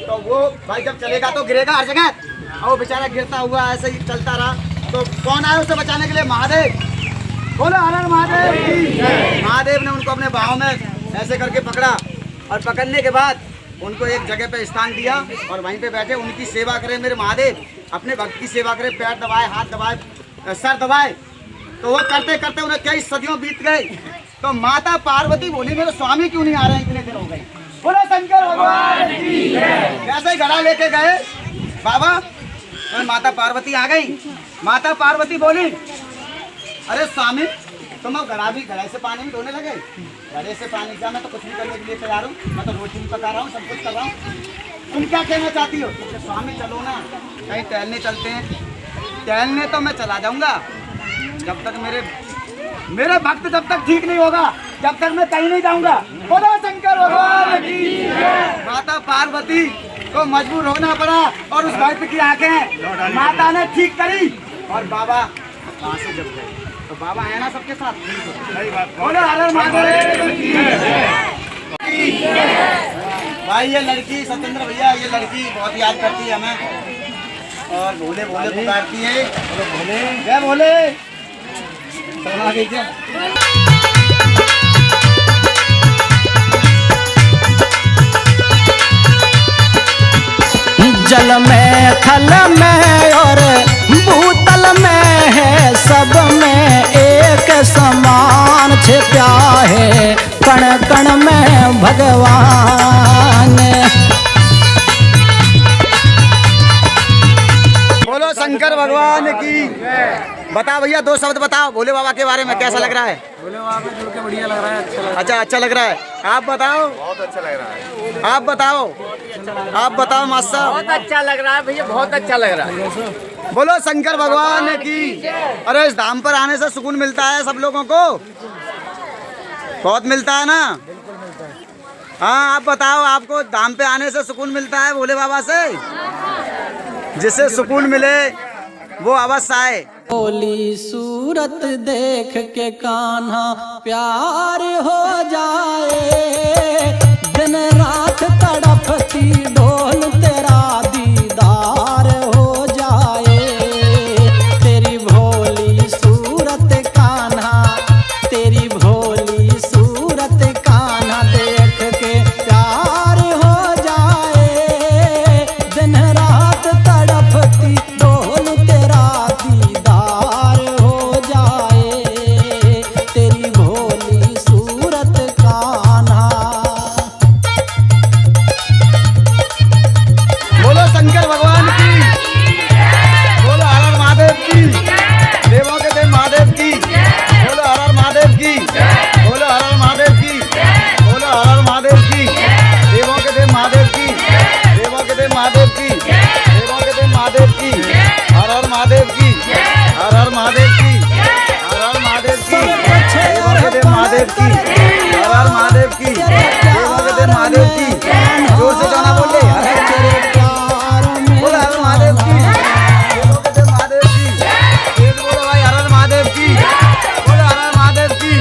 तो वो भाई जब चलेगा तो गिरेगा हर जगह। और वो बेचारा गिरता हुआ ऐसे ही चलता रहा। तो कौन आया उसे बचाने के लिए? महादेव। बोलो हर हर महादेव की। महादेव ने उनको अपने बाहों में ऐसे करके पकड़ा और पकड़ने के बाद उनको एक जगह पे स्थान दिया और वहीं पे बैठे उनकी सेवा करें मेरे महादेव। अपने भक्त की सेवा करें, पैर दबाए, हाथ दबाए, सर दबाए। तो वो करते करते उन्हें कई सदियों बीत गए। तो माता पार्वती बोली मेरे स्वामी क्यों नहीं आ रहे हैं? इतने दिन हो गए। बोलो शंकर भगवान की। कैसे घड़ा लेके गए बाबा तो माता पार्वती आ गई। माता पार्वती बोली अरे स्वामी तुम अब घड़े से पानी में धोने लगे? घड़े से पानी क्या, मैं तो कुछ भी करने के लिए तैयार हूँ। मैं तो रोटी भी पका रहा हूँ, सब कुछ कर रहा हूँ। तुम क्या कहना चाहती हो? तो स्वामी चलो ना कहीं टहलने चलते हैं। टहलने तो मैं चला जाऊंगा जब तक मेरे भक्त जब तक ठीक नहीं होगा, जब तक मैं कहीं नहीं जाऊंगा। बोलो शंकर भगवान की। माता पार्वती को मजबूर होना पड़ा और उस भक्त की आंखें माता ने ठीक करी और बाबा वहाँ से जब गए तो बाबा है ना सबके साथ। बोलो हर हर महादेव की। भाई ये लड़की सत्येंद्र भैया, ये लड़की बहुत याद करती है हमें और भोले भोले पुकारती है। भोले जय भोले। जल में थल में और भूतल में है, सब में एक समान छिपा है, कण कण में भगवान। बोलो शंकर भगवान की। बताओ भैया दो शब्द बताओ भोले बाबा के बारे में, कैसा लग रहा है? भोले बाबा को जुड़ के बढ़िया लग रहा है, अच्छा लग रहा है। अच्छा अच्छा लग रहा है। आप बताओ। बहुत अच्छा लग रहा है। आप बताओ। आप बताओ मास्टर साहब। बहुत अच्छा लग रहा है भैया, बहुत अच्छा लग रहा है। बोलो शंकर भगवान की। अरे इस धाम पर आने से सुकून मिलता है सब लोगों को, बहुत मिलता है ना? हाँ आप बताओ, आपको धाम पे आने से सुकून मिलता है भोले बाबा से? जिससे सुकून मिले वो अवश्य आए। भोली सूरत देख के कान्हा प्यार हो जाए, दिन रात तड़पती ढोल तेरा दीदार हो जाए। तेरी भोली सूरत कान्हा, तेरी भोली सूरत कान्हा देख के प्यार हो जाए, दिन रात तड़पती ढोल तेरा दीदार हो जाए। तेरी भोली सूरत कान्हा। महादेव की, हर हर महादेव की, देवों के देव महादेव की। जोर से जाना बोल ले, बोलो हर हर महादेव की, देवों के देव महादेव की। तेज बोलो भाई, हर हर महादेव की, बोलो हर हर महादेव की।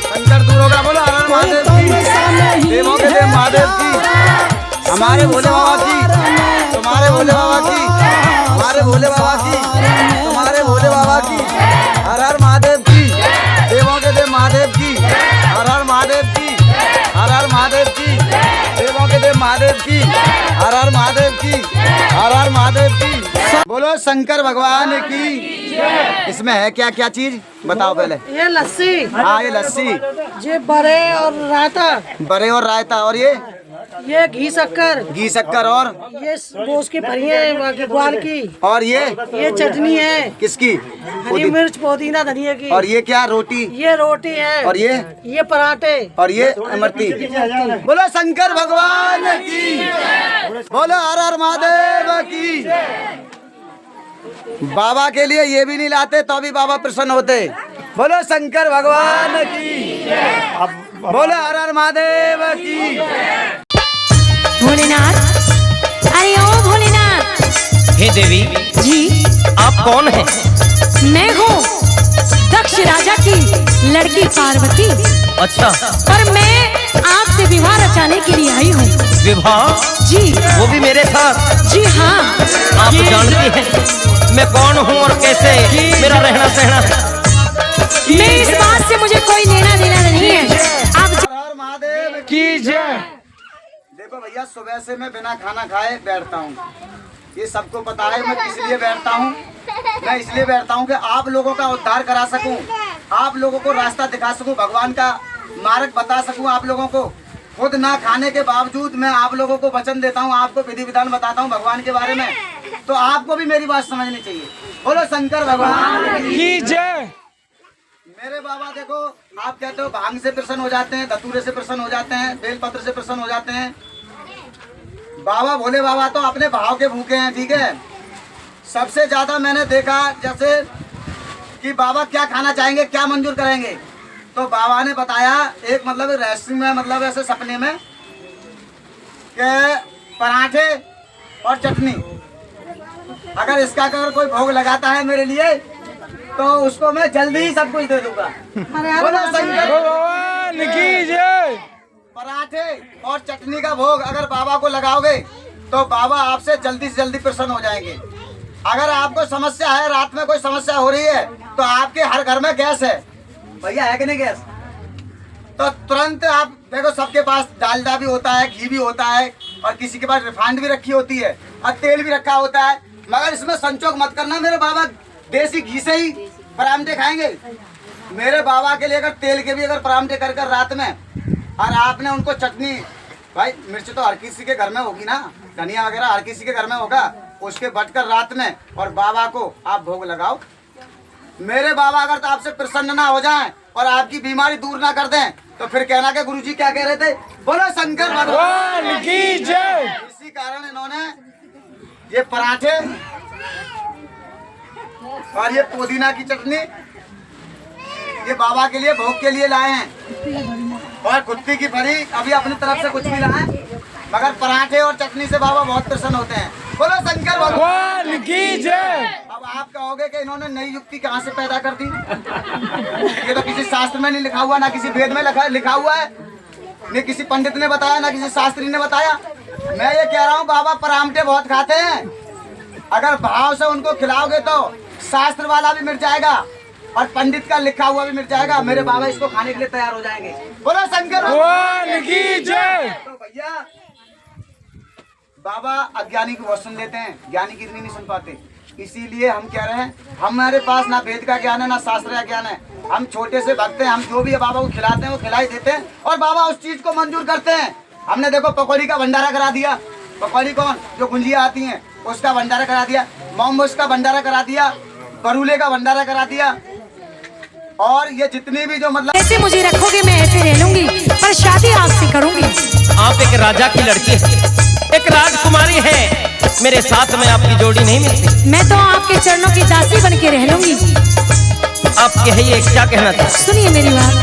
संकट दूर होगा, बोलो हर हर महादेव की, देवों के देव महादेव की। हमारे भोले बाबा की, तुम्हारे भोले बाबा की, हमारे भोले बाबा की, तुम्हारे भोले बाबा की। हर हर महादेव की, देवों के देव महादेव की, हर हर महादेव की, हर हर महादेव की, देवों के देव महादेव की, हर हर महादेव की, हर हर महादेव की। बोलो शंकर भगवान की। इसमें है क्या क्या चीज बताओ पहले। ये लस्सी, हाँ ये लस्सी, ये बड़े और रायता, बड़े और रायता, और ये घी शक्कर, घी शक्कर, और ये गोश्त की फरियां ग्वार की, और ये चटनी है किसकी? हरी मिर्च पुदीना धनिया की, और ये क्या? रोटी, ये रोटी है, और ये पराठे, और ये इमरती। बोलो शंकर भगवान की, बोलो हर हर महादेव की। बाबा के लिए ये भी नहीं लाते तो भी बाबा प्रसन्न होते। बोलो शंकर भगवान की, बोलो हर हर महादेव की। भोलेनाथ, अरे ओ भोलेनाथ। हे देवी जी, आप कौन हैं? मैं हूँ दक्ष राजा की लड़की पार्वती। अच्छा, पर मैं आपसे विवाह रचाने के लिए आई हूँ। विवाह? जी, वो भी मेरे साथ? जी हाँ। आप जानती हैं मैं कौन हूँ और कैसे मेरा रहना सहना? मैं इस बात से मुझे कोई लेना देना नहीं है। आप हर हर महादेव की जय। देखो भैया, सुबह से मैं बिना खाना खाए बैठता हूँ, ये सबको पता है। मैं किस लिए बैठता हूँ? मैं इसलिए बैठता हूँ कि आप लोगों का उद्धार करा सकूं, आप लोगों को रास्ता दिखा सकूं, भगवान का मार्ग बता सकूं आप लोगों को। खुद ना खाने के बावजूद मैं आप लोगों को वचन देता हूँ, आपको विधि विधान बताता हूँ भगवान के बारे में, तो आपको भी मेरी बात समझनी चाहिए। बोलो शंकर भगवान की जय। मेरे बाबा देखो, आप कहते हो भांग से प्रसन्न हो जाते हैं, धतूरे से प्रसन्न हो जाते हैं, बेलपत्र से प्रसन्न हो जाते हैं। बाबा भोले बाबा तो अपने भाव के भूखे हैं, ठीक है। सबसे ज्यादा मैंने देखा जैसे कि बाबा क्या खाना चाहेंगे, क्या मंजूर करेंगे, तो बाबा ने बताया एक मतलब रहस्य में, मतलब ऐसे सपने में कि पराठे और चटनी, अगर इसका अगर कोई भोग लगाता है मेरे लिए तो उसको मैं जल्दी ही सब कुछ दे दूंगा। बोलो शंकर भगवान की जय। पराठे और चटनी का भोग अगर बाबा को लगाओगे तो बाबा आपसे जल्दी से जल्दी प्रसन्न हो जाएंगे। अगर आपको समस्या है, रात में कोई समस्या हो रही है, तो आपके हर घर में गैस है भैया, है कि नहीं गैस? तो तुरंत आप देखो, सबके पास डालडा भी होता है, घी भी होता है, और किसी के पास रिफाइंड भी रखी होती है, और तेल भी रखा होता है। मगर इसमें संचोक मत करना, मेरे बाबा देसी घी से ही परामठे खाएंगे। मेरे बाबा के लिए अगर तेल के भी अगर परामठे कर कर रात में, और आपने उनको चटनी, भाई मिर्च तो हर किसी के घर में होगी ना, धनिया वगैरह हर किसी के घर में होगा, उसके बटकर रात में और बाबा को आप भोग लगाओ। मेरे बाबा अगर तो आपसे प्रसन्न ना हो जाएं और आपकी बीमारी दूर ना कर दें तो फिर कहना कि गुरुजी क्या कह रहे थे। बोलो शंकर भगवान की जय। इसी कारण इन्होंने ये पराठे और ये पुदीना की चटनी ये बाबा के लिए भोग के लिए लाए हैं, और कुत्ती की फली अभी अपनी तरफ से कुछ भी लाए, मगर पराठे और चटनी से बाबा बहुत प्रसन्न होते हैं। बोलो शंकर भगवान की जय। अब आप कहोगे कि इन्होंने नई युक्ति कहाँ से पैदा कर दी? ये तो किसी शास्त्र में नहीं लिखा हुआ, ना किसी वेद में लिखा हुआ है, न किसी पंडित ने बताया, ना किसी शास्त्री ने बताया। मैं ये कह रहा हूँ बाबा परामठे बहुत खाते हैं, अगर भाव से उनको खिलाओगे तो शास्त्र वाला भी मिट जाएगा और पंडित का लिखा हुआ भी मिट जाएगा। मेरे बाबा इसको खाने के लिए तैयार हो जाएंगे। बोलो शंकर भगवान की जय। तो भैया बाबा अज्ञानी की बहुत सुन लेते हैं, ज्ञानी की नहीं सुन पाते, इसीलिए हम कह रहे हैं हमारे पास ना वेद का ज्ञान है ना शास्त्र का ज्ञान है, हम छोटे से भक्त हैं, हम जो भी बाबा को खिलाते हैं वो खिलाई देते हैं और बाबा उस चीज को मंजूर करते हैं। हमने देखो पकौड़ी का भंडारा करा दिया, पकौड़ी कौन जो गुंजिया आती हैं उसका भंडारा करा दिया, मोमोज का भंडारा करा दिया, बरूले का भंडारा करा दिया, और ये जितनी भी जो मतलब ऐसे मुझे रखोगे मैं ऐसे रह लूंगी, पर शादी आपसे करूंगी। आप एक राजा की लड़की है, एक राजकुमारी है, मेरे साथ में आपकी जोड़ी नहीं मिलती। मैं तो आपके चरणों की दासी बन के रह लूंगी। आप कहिए क्या कहना चाहते हैं? सुनिए मेरी बात।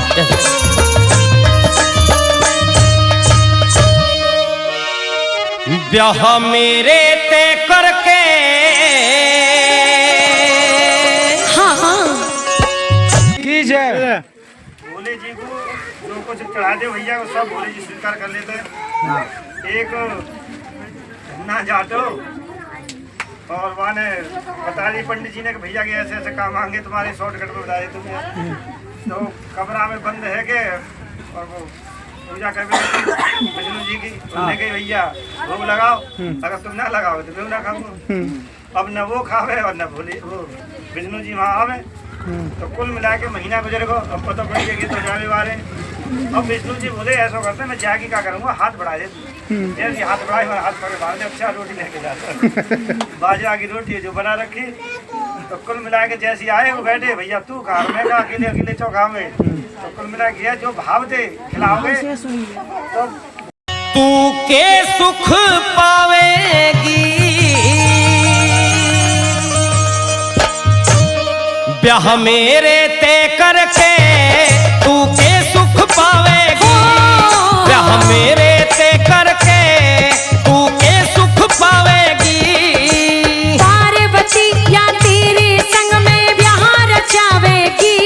ब्याह मेरे ते करके भोले जी को जो कुछ चढ़ा दे भैया वो सब भोले जी स्वीकार कर लेते हैं। एक धन्ना जाटो और वहाँ ने बता दी पंडित जी ने कि भैया के ऐसे ऐसे काम आएंगे तुम्हारे शॉर्टकट में बता दे तुम्हें। तो कमरा में बंद है के और वो पूजा कर विष्णु जी की उन्होंने कही भैया भोग लगाओ, अगर तुम ना लगाओ तो मैं ना खाऊंगा। अब न वो खावे और न भोले वो विष्णु जी वहाँ आवे। तो कुल मिला के महीना गुजर गो, अब पता पड़ गया तो जाने वाले। अब विष्णु जी बोले ऐसा करते मैं जाके क्या करूँगा, हाथ बढ़ा दे। जैसे हाथ बढ़ाए हमारे हाथ पकड़ बाहर अच्छा रोटी लेके जाता बाजरा की रोटी जो बना रखी। तो कुल मिला के जैसे आए वो बैठे भैया तू खा, मैं कहा अकेले अकेले चौखा में। तो कुल मिला के जो भाव दे खिलाओगे तो तू के सुख पावेगी। ब्याह मेरे ते करके तू के सुख पावेगी। ब्याह मेरे ते करके तू के सुख पावेगी। पार्वती या तेरे संग में ब्याह रचावेगी।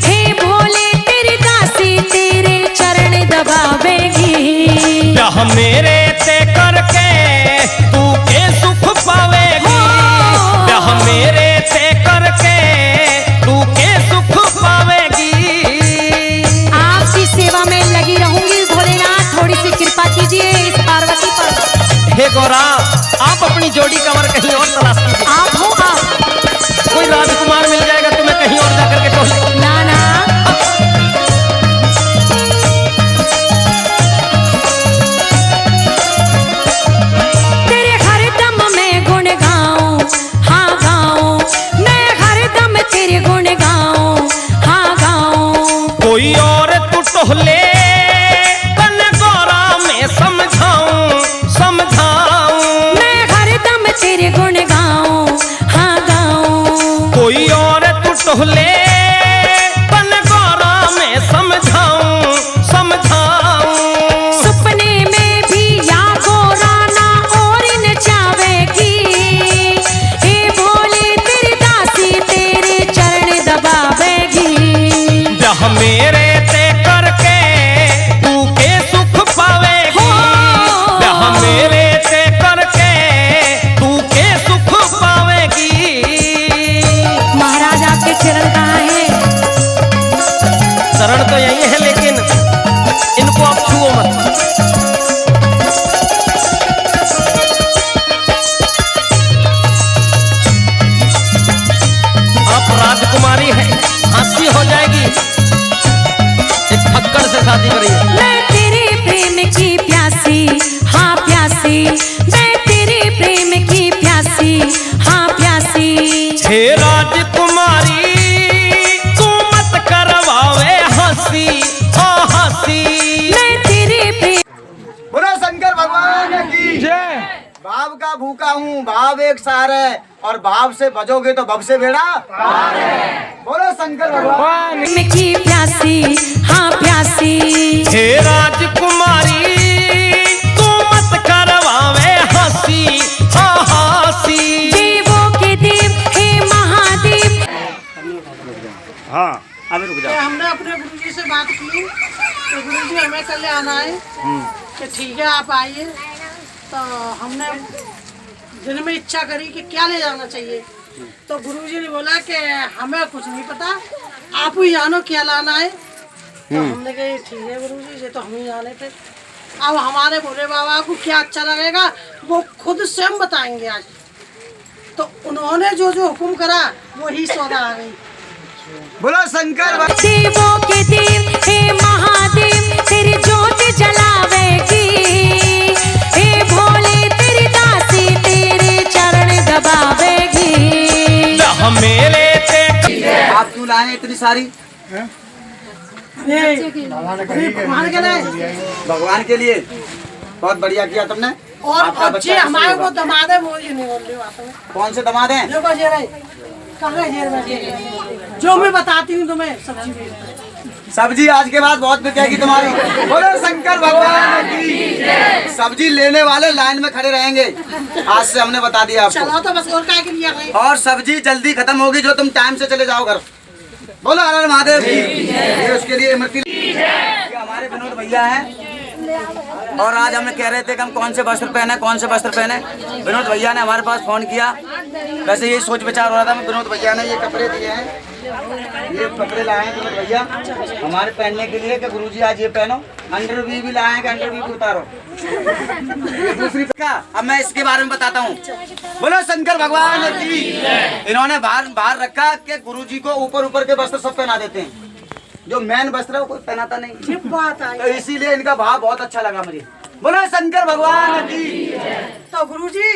हे भोले तेरी दासी तेरे चरण दबावेगी। ब्याह मेरे ते करके तू के सुख पावेगी। ब्याह मेरे ते करके तू के सुख पावेगी। आपकी सेवा में लगी रहूंगी भोलेनाथ, थोड़ी सी कृपा कीजिए इस पार्वती पर। हे गौरा आप अपनी जोड़ी कमर कहीं और तलाश कीजिए। आप हो आप, कोई राजकुमार मिल जाएगा तुम्हें कहीं और जाकर के टोले। ना ना तेरे हर दम में गुण गाऊं, हाँ गाऊं, मैं हर दम तेरे गुण गाऊं, हाँ गाऊं। कोई और तू टोले कन गौरा में समझाऊं समझाऊं। मैं हर दम तेरे गुण गाऊं, हाँ गाऊं। कोई और तू टोले कन गौरा में समझाऊं समझाऊं। सपने में भी या गोराना और नचावेगी। हे भोले तेरी दासी तेरे चरण दबावेगी। ब्याह मेरे ते करके तू के सुख पावेगी। ब्याह मेरे ते करके तू के सुख पावेगी। महाराज आपके चरण कहाँ हैं? शरण तो यही है लेकिन इनको आप छुओ मत। आप राजकुमारी है, हंसी हो जाएगी। एक फक्कड़ से शादी करिए। मैं तेरे प्रेम की प्यासी, हाँ प्यासी। मैं तेरे प्रेम की प्यासी, हाँ प्यासी। हे राजकुमारी तू मत करवावे हंसी हाँ हंसी। मैं तेरे प्रेम बोलो शंकर भगवान की जय। भाव का भूखा हूँ, भाव एक सार है और भाव से बजोगे तो भव से बेड़ा पार है। बोलो शंकर भगवान की प्यासी, हाँ प्यासी। हे राजकुमारी तू मत करवावे हंसी हाँ हंसी। देवों के देव हे महादेव। हाँ अभी रुक जाओ। हमने अपने गुरुजी से बात की तो गुरुजी हमें कल आना है कि ठीक है आप आइए। तो हमने दिन में इच्छा करी कि क्या ले जाना चाहिए। तो गुरुजी ने बोला कि हमें कुछ नहीं पता, आप ही जानो क्या लाना है। तो हमने कहा ठीक है गुरुजी, ये तो हम ही जाने थे। अब हमारे भोले बाबा को क्या अच्छा लगेगा वो खुद स्वयं बताएंगे आज। तो उन्होंने जो जो हुक्म करा वही सौदा आ गई। बोलो शंकर भगवान देवों के देव हे महादेव तेरी ज्योत जलावेगी। हे भोले तेरी दासी तेरे चरण दबावेगी। ब्याह मेरे ते आप क्यों लाए इतनी सारी? भगवान के लिए भगवान के लिए बहुत बढ़िया किया तुमने। और आपका बच्चा अच्छे ऐसे हमारे होगा। को दमादे बोल नहीं बोल रही बात में। कौन से दमाद हैं? देखो ये रहे जो मैं बताती हूँ तुम्हें सब्जी सब्जी आज के बाद बहुत बिकेगी तुम्हारी। बोलो शंकर भगवान की। सब्जी लेने वाले लाइन में खड़े रहेंगे, आज से हमने बता दिया आपको। चलो तो बस और क्या किया गई। और सब्जी जल्दी खत्म होगी जो तुम टाइम से चले जाओ घर। बोलो हर हर महादेव की। ये उसके लिए इमरती हमारे विनोद भैया हैं। और आज हमने कह रहे थे कि हम कौन से वस्त्र पहने, कौन से वस्त्र पहने। विनोद भैया ने हमारे पास फोन किया, वैसे ये सोच विचार हो रहा था। विनोद भैया ने ये कपड़े दिए हैं, ये कपड़े लाए हैं विनोद भैया हमारे पहनने के लिए कि गुरुजी आज ये पहनो। अंडरवी भी लाए हैं कि अंडरवी भी उतारो। ये दूसरी का अब मैं इसके बारे में बताता हूँ। बोलो शंकर भगवान की। इन्होंने बाहर रखा कि गुरुजी को ऊपर ऊपर के वस्त्र सब पहना देते हैं, जो मेन वस्त्र है वो कोई पहनाता नहीं। तो इसीलिए इनका भाव बहुत अच्छा लगा मुझे। बोलो शंकर भगवान की। तो गुरुजी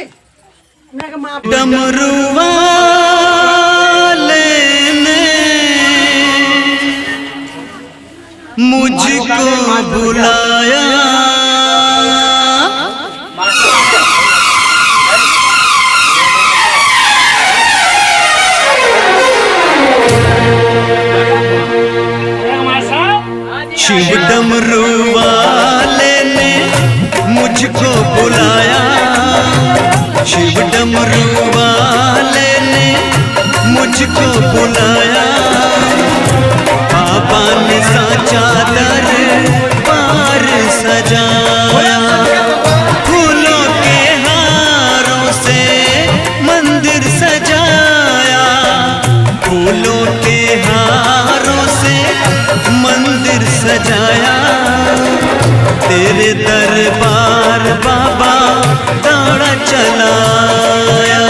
डमरू वाले ने मुझको बुलाया, शिव डमरू वाले ने मुझको बुलाया, शिव डमरू वाले ने मुझको बुलाया। बाबा ने साचा दरबार सजाया, फूलों के हारों से मंदिर सजाया, फूलों के हारों से मंदिर सजाया। तेरे दरबार बाबा दौड़ा चलाया।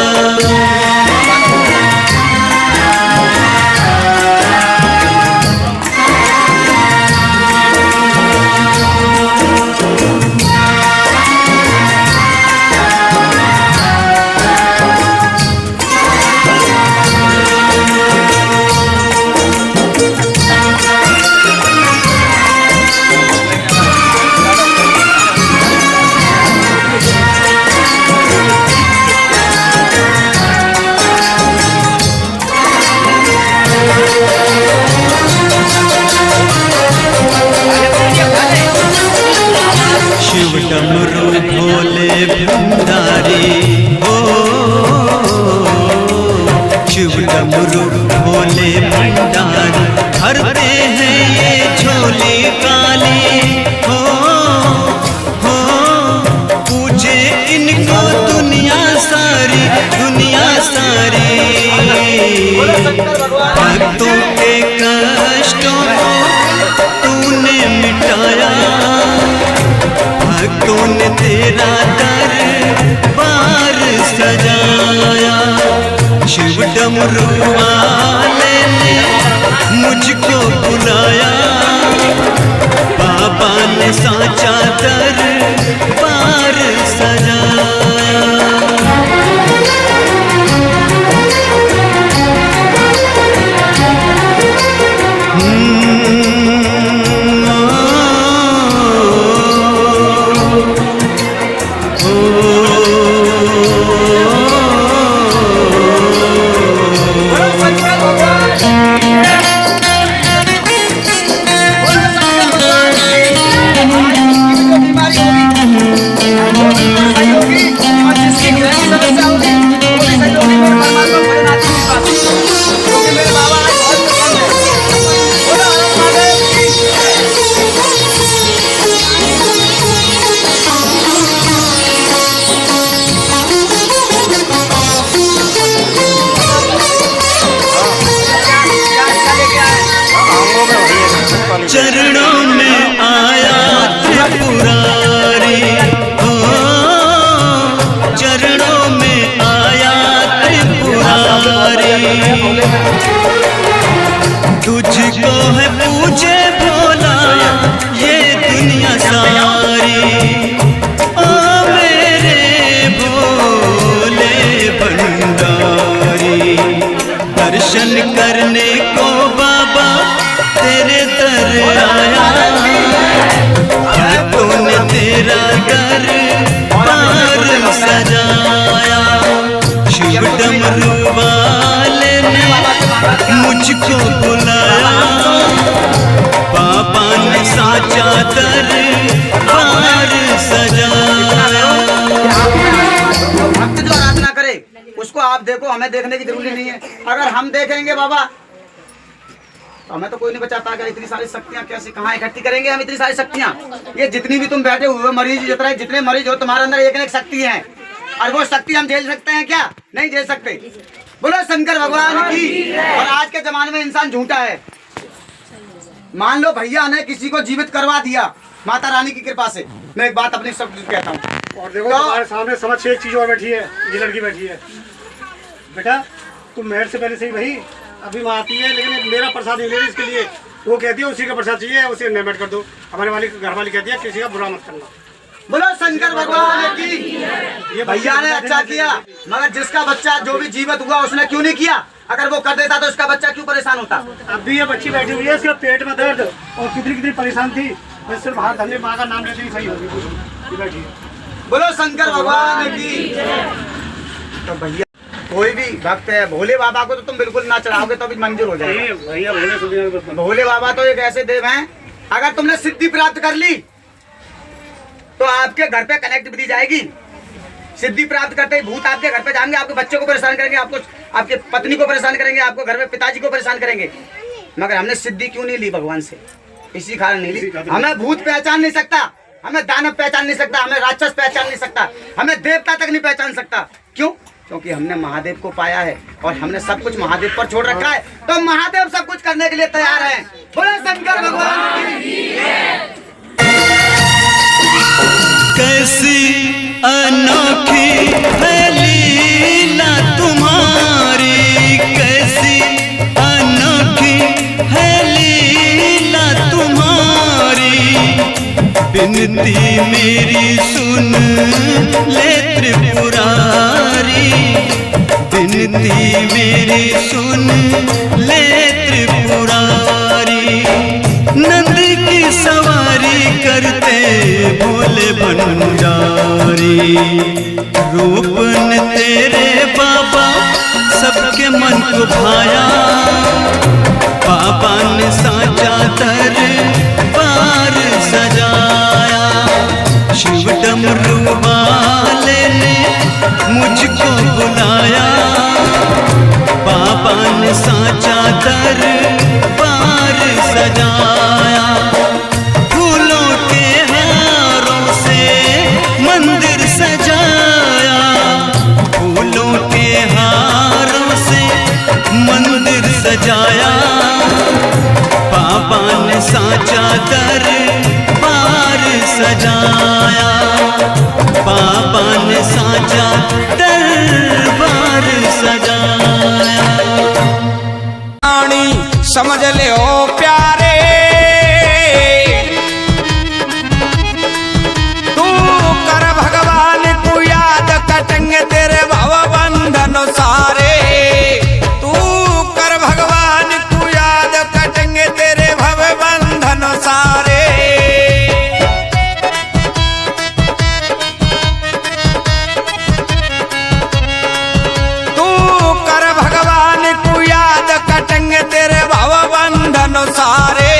शिव डमरू भोले भंडारी हो, शिव डमरू भोले भंडारी भरते हैं ये झोली काली हो। पूजे इनको दुनिया सारी, दुनिया सारी। भक्तों के कष्टों को तूने मिटाया, भक्तों ने तेरा दरबार सजाया। शिव डमरू वाले ने मुझको बुलाया, बाबा ने साचा दरबार सजाया। चरणों में आया त्रिपुरारी हो, चरणों में आया त्रिपुरारी। तुझको है पूजे भोला ये दुनिया सारी। ओ मेरे भोले भंडारी, दर्शन करने को बाबा तेरे दर आया। भक्तों ने तेरा दरबार सजाया। शिव डमरू वाले ने मुझको बुलाया, बाबा ने साचा दरबार सजाया। भक्त जो आराधना करे उसको आप देखो, हमें देखने की जरूरी नहीं है। अगर हम देखेंगे बाबा तो हमें तो कोई नहीं बचा पाएगा। इतनी सारी शक्तियाँ कैसे कहाँ इकट्ठी करेंगे हम इतनी सारी शक्तियाँ? ये जितनी भी तुम बैठे हुए मरीज, जितने मरीज हो तुम्हारे अंदर एक न एक शक्ति है, और वो शक्ति हम झेल सकते हैं क्या? नहीं झेल सकते। बोलो शंकर भगवान की। और आज के जमाने में इंसान झूठा है। मान लो भैया ने किसी को जीवित करवा दिया माता रानी की कृपा से। मैं एक बात अपनी सब कहता हूँ, और देखो तुम्हारे सामने समझ एक चीज और बैठी है, ये लड़की बैठी है। बेटा तुम मेहर से पहले से ही भाई अभी वहाँ आती है, लेकिन मेरा प्रसाद नहीं ले रही इसके लिए। वो कहती है उसी का प्रसाद चाहिए, उसे नेमेट कर दो। हमारे वाली घर वाली कहती है किसी का बुरा मत करना। बोलो शंकर भगवान की। ये भैया ने अच्छा किया, मगर जिसका बच्चा जो भी जीवित हुआ उसने क्यों नहीं किया? अगर वो कर देता तो उसका बच्चा क्यों परेशान होता? अब भी ये बच्ची बैठी हुई है, इसके पेट में दर्द और कितनी कितनी परेशान थी। बस सिर्फ हाथ धरने माँ का नाम लेते ही सही होगी। बैठी है। बोलो शंकर भगवान की। तो भैया कोई भी भक्त है, भोले बाबा को तो तुम बिल्कुल ना चढ़ाओगे तो भी मंजूर हो जाएगा। भैया भोले बाबा तो एक ऐसे देव हैं, अगर तुमने सिद्धि प्राप्त कर ली तो आपके घर पे कनेक्टिविटी जाएगी। सिद्धि प्राप्त करते ही भूत आपके घर पे जाएंगे, आपके बच्चों को परेशान करेंगे, आपको आपके पत्नी को परेशान करेंगे, आपको घर में पिताजी को परेशान करेंगे। मगर हमने सिद्धि क्यों नहीं ली भगवान से? इसी कारण नहीं ली। हमें भूत पहचान नहीं सकता, हमें दानव पहचान नहीं सकता, हमें राक्षस पहचान नहीं सकता, हमें देवता तक नहीं पहचान सकता। क्यों? क्योंकि हमने महादेव को पाया है और हमने सब कुछ महादेव पर छोड़ रखा है। तो महादेव सब कुछ करने के लिए तैयार हैं। बोलो शंकर भगवान की। कैसी अनोखी है लीला तुम्हारी, कैसी अनोखी है लीला तुम्हारी। बिनती मेरी सुन ले त्रिपुरारी, बिनती मेरी सुन ले त्रिपुरारी। नंद की सवारी करते भोले भंडारी, रूपन तेरे बाबा सबके मन को भाया। बाबा ने साचा दरबार सजाया, शिव डमरू वाले ने मुझको बुलाया। बाबा ने साचा दरबार सजाया, फूलों के हारों से मंदिर सजाया, फूलों के हारों से मंदिर सजाया। बाबा ने साचा दरबार सजाया, बाबा ने साचा दरबार सजाया। समझ ले ओ प्यारे, तू कर भगवान को याद, कटेंगे तेरे भव बंधन सारे। तू कर भगवान को याद, कटेंगे तेरे भव बंधन सारे। तू कर भगवान को याद, कटेंगे तेरे बंधन सारे।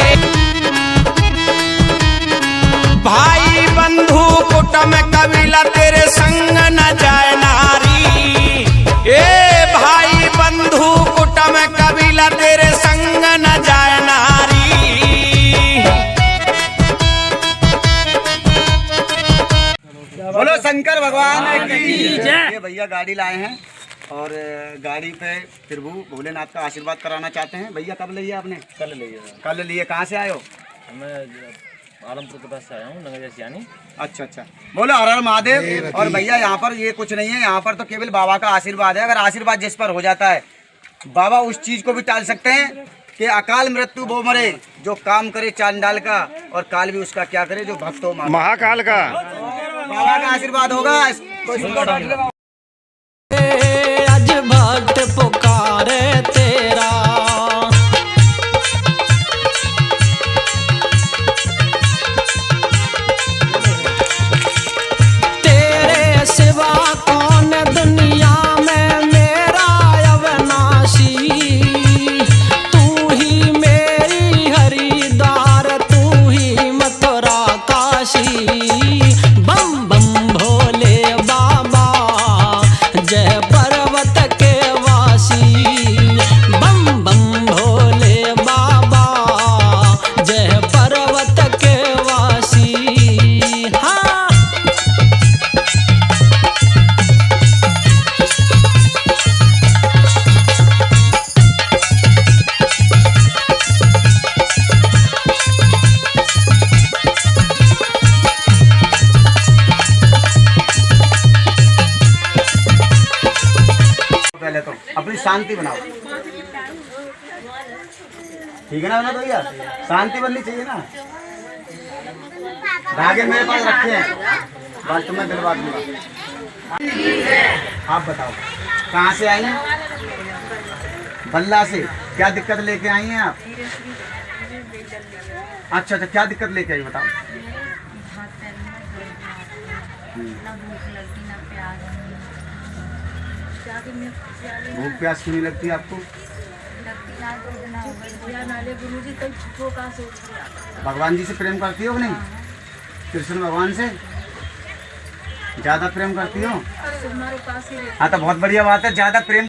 भाई बंधु कुटुंब कबीला तेरे संग न जाए नारी। ए भाई बंधु कुटुंब कबीला तेरे संग न जाए नारी। बोलो शंकर भगवान की जय। ये भैया गाड़ी लाए हैं और गाड़ी पे प्रभु भोलेनाथ का आशीर्वाद कराना चाहते हैं। भैया कब लिए आपने? कल लिए। कल लिए। कहाँ से आए हो? मैं आलमपुर के पास से आया हूँ, नगर यानी। अच्छा अच्छा। बोलो हर हर महादेव। और भैया यहाँ पर ये कुछ नहीं है, यहाँ पर तो केवल बाबा का आशीर्वाद है। अगर आशीर्वाद जिस पर हो जाता है, बाबा उस चीज को भी टाल सकते हैं कि अकाल मृत्यु वो मरे जो काम करे चांडाल का, और काल भी उसका क्या करे जो भक्त हो महाकाल का। बाबा का आशीर्वाद होगा। आज भक्त पुकारे तेरा, तेरे सिवा कौन दुनिया में मेरा अविनाशी। तू पर्वत के वासी बम बम भोले बाबा जय पर्वत के वासी। हाँ पहले तो अपनी शांति बनाओ, ठीक है ना भैया, शांति बननी चाहिए ना। धागे मेरे पास रखे हैं, बात तो मैं दिलवा दूंगा। आप बताओ कहाँ से आई हैं? बल्ला से। क्या दिक्कत लेके आई हैं आप? अच्छा अच्छा, क्या दिक्कत लेके आई बताओ। भूख प्यास क्यों नहीं लगती आपको? भगवान जी से प्रेम करती हो कि नहीं? कृष्ण भगवान से ज्यादा प्रेम करती हो? हाँ तो बहुत बढ़िया बात है, ज्यादा प्रेम।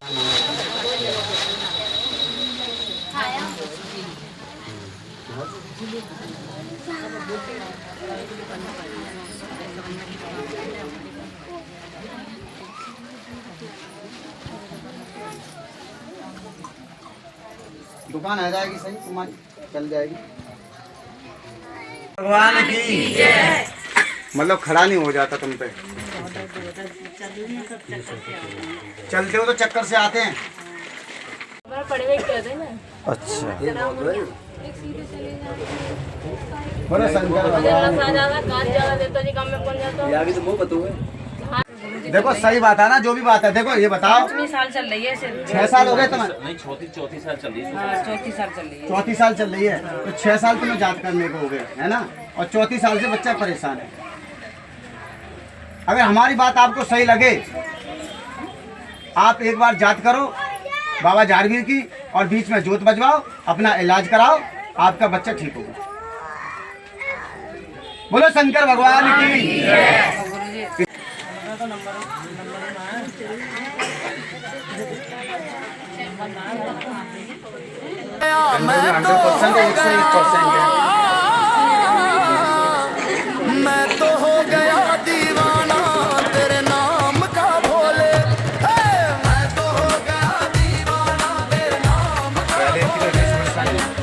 दुकान आ जाएगी सही, तुम्हारी चल जाएगी। भगवान की मतलब खड़ा नहीं हो जाता तुम पे। चलते हो तो चक्कर से आते हैं। अच्छा बोलो शंकर भगवान। देखो सही बात है ना, जो भी बात है। देखो ये बताओ, 5 साल चल रही है, 6 साल हो गए तुम्हें? नहीं, चौथी साल चल रही है। चौथी साल चल रही है। चौथी साल चल रही है तो 6 साल तुम्हें जांच करने को हो गए है ना, और चौथी साल से बच्चा परेशान है। अगर हमारी बात आपको सही लगे, आप एक बार जांच करो बाबा जारवीर की, और बीच में जोत बजवाओ, अपना इलाज कराओ, आपका बच्चा ठीक होगा। बोलो शंकर भगवान की। मैं तो हो गया दीवाना तेरे नाम का भोले। मैं तो हो गया दीवाना तेरे नाम का भोले।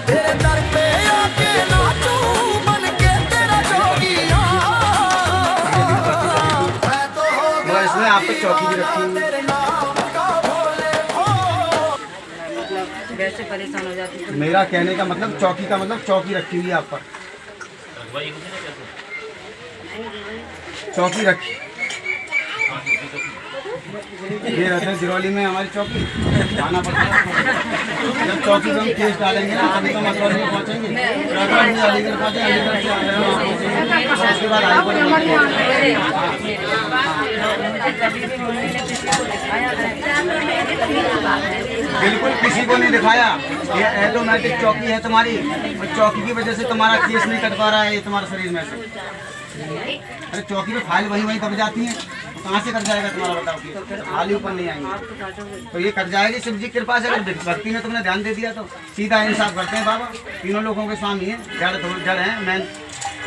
तेरे दर पे आके नाचूं बन के तेरा जोगिया। मैं तो हो गया इसमें आपको चौकी भी रखी हुई है। तेरे नाम का भोले। वैसे परेशान हो जाती है। मेरा कहने का मतलब चौकी का मतलब चौकी रखी हुई है आप पर। चौकी रखी ये रहते हैं जिरौली में हमारी चौकी, आना पड़ता है। जब चौकी पे हम केस डालेंगे ना तभी तो मसौरी में पहुँचेंगे। अलीगढ़ पहुँचे, अलीगढ़ से उसके बाद बिल्कुल किसी को नहीं दिखाया। ये ऑटोमेटिक चौकी है तुम्हारी, और चौकी की वजह से तुम्हारा केस नहीं कट पा रहा है ये तुम्हारे शरीर में से। अरे चौकी पे फाइल वहीं दब जाती है, तो कहाँ से कट जाएगा तुम्हारा बताओ कि हाल ही ऊपर नहीं आएंगे। तो ये कट जाएगी शिव जी की कृपा से। अगर भक्ति में तुमने ध्यान दे दिया तो सीधा इंसाफ करते हैं बाबा। तीनों लोगों के स्वामी हैं, जड़ है, मैन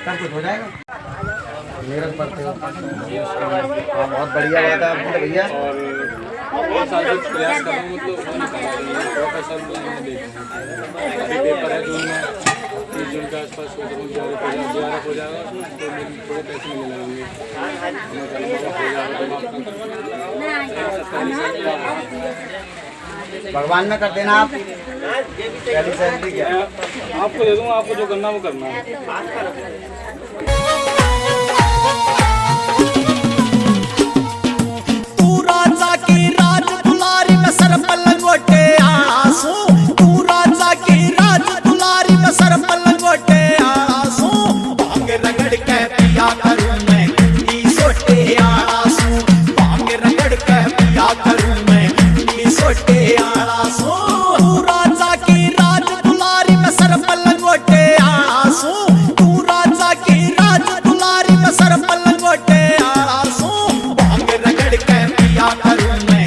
सब कुछ हो जाएगा। मेरा पढ़ते हो बहुत बढ़िया बात है आपने भैया। बहुत साल से प्रयास कर रहा हूँ, मतलब प्रोफेसर पेपर है जून में, 30 जून के आसपास सोच रहा हूँ JRF हो जाएगा, तो थोड़े पैसे मिलने लगेंगे। भगवान में कर देना आप। पहली सैलरी क्या आपको दे दूँगा, आपको जो करना वो करना है। तू राजा की राज दुलारी में सर पलंगोटे आसू। तू राजा की राज दुलारी में सर पलंगोटे आसू। भांग रगड़ के पिया करूं मैं की सोटे आसू। भांग रगड़ के पिया करूं मैं की सोटे आसू। तू राजा की राज दुलारी में सर पलंगोटे आसू। तू राजा की राज दुलारी में सर पलंगोटे आसू। भांग रगड़ के पिया करूं मैं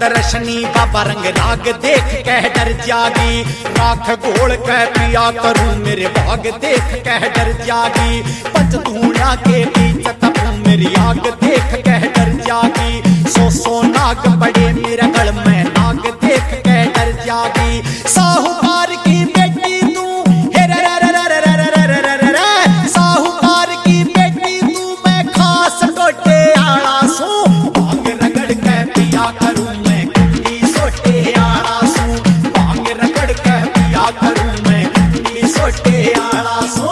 दर्शनी बाबा रंग राग देख कह डर जागी, राख घोल कह पिया करूं मेरे भाग देख कह डर जागी, पंचधूणा के बीच तपू मेरी आग देख कह डर जागी, सौ नाग बड़े मेरे गल में नाग देख कह डर जागी, साहूकार की बेटी तू साहूकार की बेटी तू मैं खास टोटे आड़ा सू, भांग रगड़ कह पिया करूं मैं कुंडी सोटे आड़ा सू, भांग रगड़ कह पिया करूं मैं कुंडी सोटे आड़ा सू।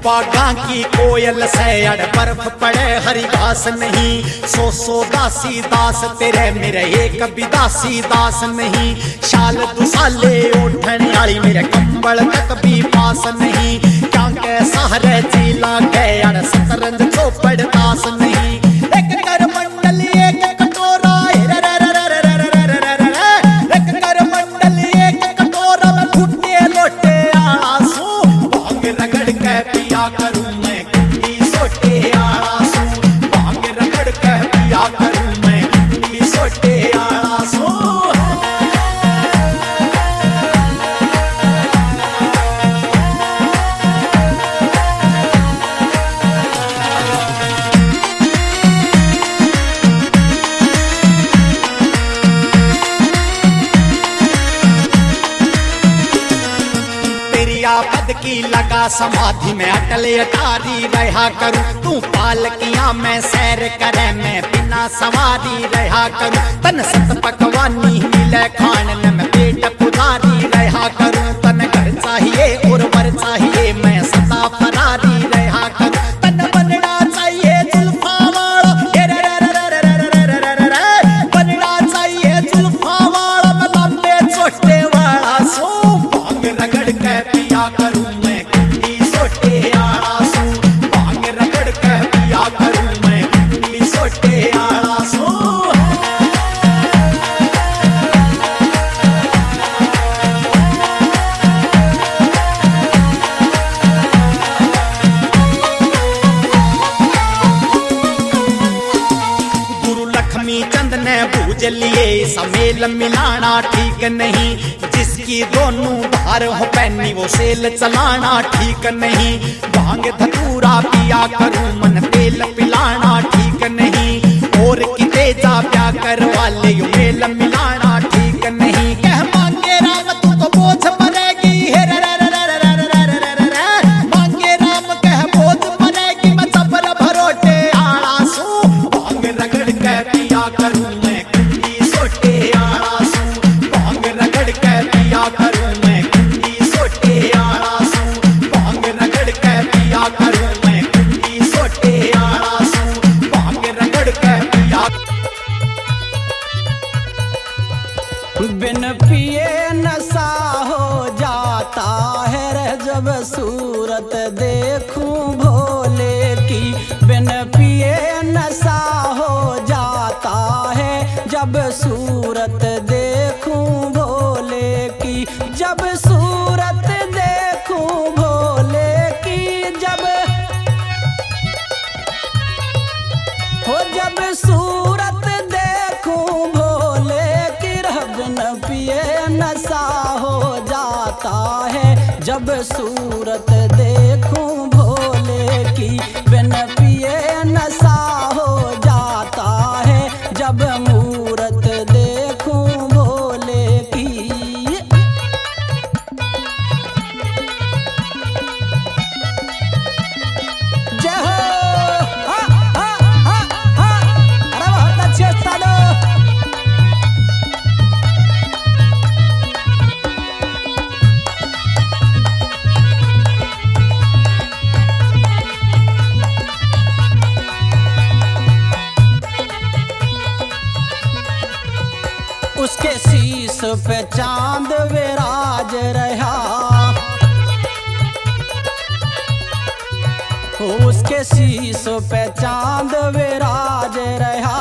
बागा की कोयल से अड़ बर्फ पड़े हरी घास नहीं, सौ दासी दास तेरे मेरे एक भी दासी दास नहीं, शाल दुसाले उठने वाली मेरे कंबल तक भी पास नहीं, क्या कैसा हरे जिला गए अड़ सतरंज चौपड़ दास नहीं, एक कर मंडल एक कटोरा एक कर मंडल एक कटोरा में घुटे लोटे आसू, भांग रगड़ कह पिया करूं मैं कुंडी सोटे आसू, भांग रगड़ कह पिया करूं मैं कुंडी सोटे आसू। पद की लगा समाधि में अटल अटारी रहा करूं, तू पालकियां में सैर करे मैं बिना सवारी रहा करूं, तन सत पकवानी मिले खाने में पेट पुजारी रहा करूं, तन घर चाहिए और वर चाहिए मैं सदा फरारी रहा करूं, तन बनना चाहिए जुल्फा वाला बनना चाहिए जुल्फा वाला मैं लंबे छोटे वाला सो, भांग रगड़ कह पिया करूं मैं कुंडी सोटे आसू, भांग रगड़ कह पिया करूं मैं कुंडी सोटे आसू। गुरु लक्ष्मी चंद ने बूझ लिए समेल मिलाना ठीक नहीं, जिसकी दोनों धार हो पैनी वो सेल चलाना ठीक नहीं, भांग धतूरा पिया करूं मन तेल पिलाना ठीक नहीं, और किते जा प्या कर वाले यो मेल मिलाना ठीक नहीं, कह मांगे राम तू तो बोझ पड़ेगी मांगे राम कह बोझ पड़ेगी मैं सबर भरोटे आड़ा सू, भांग रगड़ कह पिया करूं मैं कुंडी सोटे आड़ा सू, भांग रगड़ कह पिया करूं मैं कुंडी सोटे आड़ा सू, भांग रगड़ कह पिया करूं मैं कुंडी सोटे आड़ा सू, भांग रगड़ कह पिया। बिन पिए नशा हो जाता है रे जब सूरत देखूं भोले की, बिन पिए नशा हो जाता है जब सूरत देखूं भोले की, जब सूरत देखूं भोले की, जब सूरत देखूं भोले की, बिन पिए नशा हो जाता है जब सूरत देखूं भोले की, बिन पिए नशा हो जाता है जब मूरत देखूं भोले की। जय हो, अरे बहुत अच्छे उस्तादो। उसके शीश पे चांद विराज रहा, उसके शीश पे चांद विराज रहा,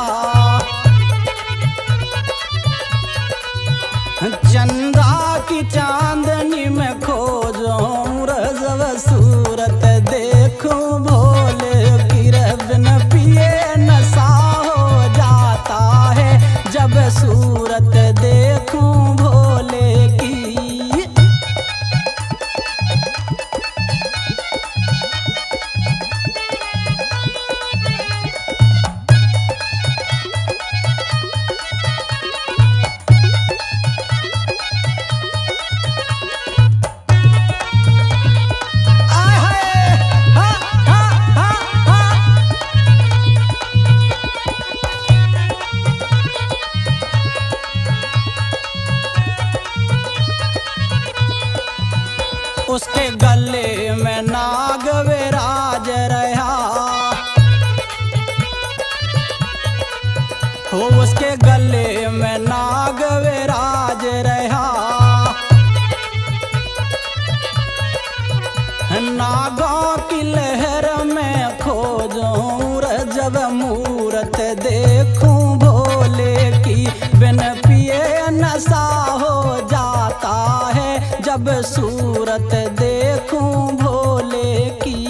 चंदा की चांदनी में खोजूं रजब सूरत देखूं भोले की बिन पिए नशा हो जाता है जब सूरत देखूं भोले की। उसके गले में नाग विराज रहा हो, उसके गले में नाग विराज रहा। नागों की लहर में खोजूं रजब मूरत देखूं भोले की बिन पिए नशा हो जाता है जब सूरत देखूं भोले की।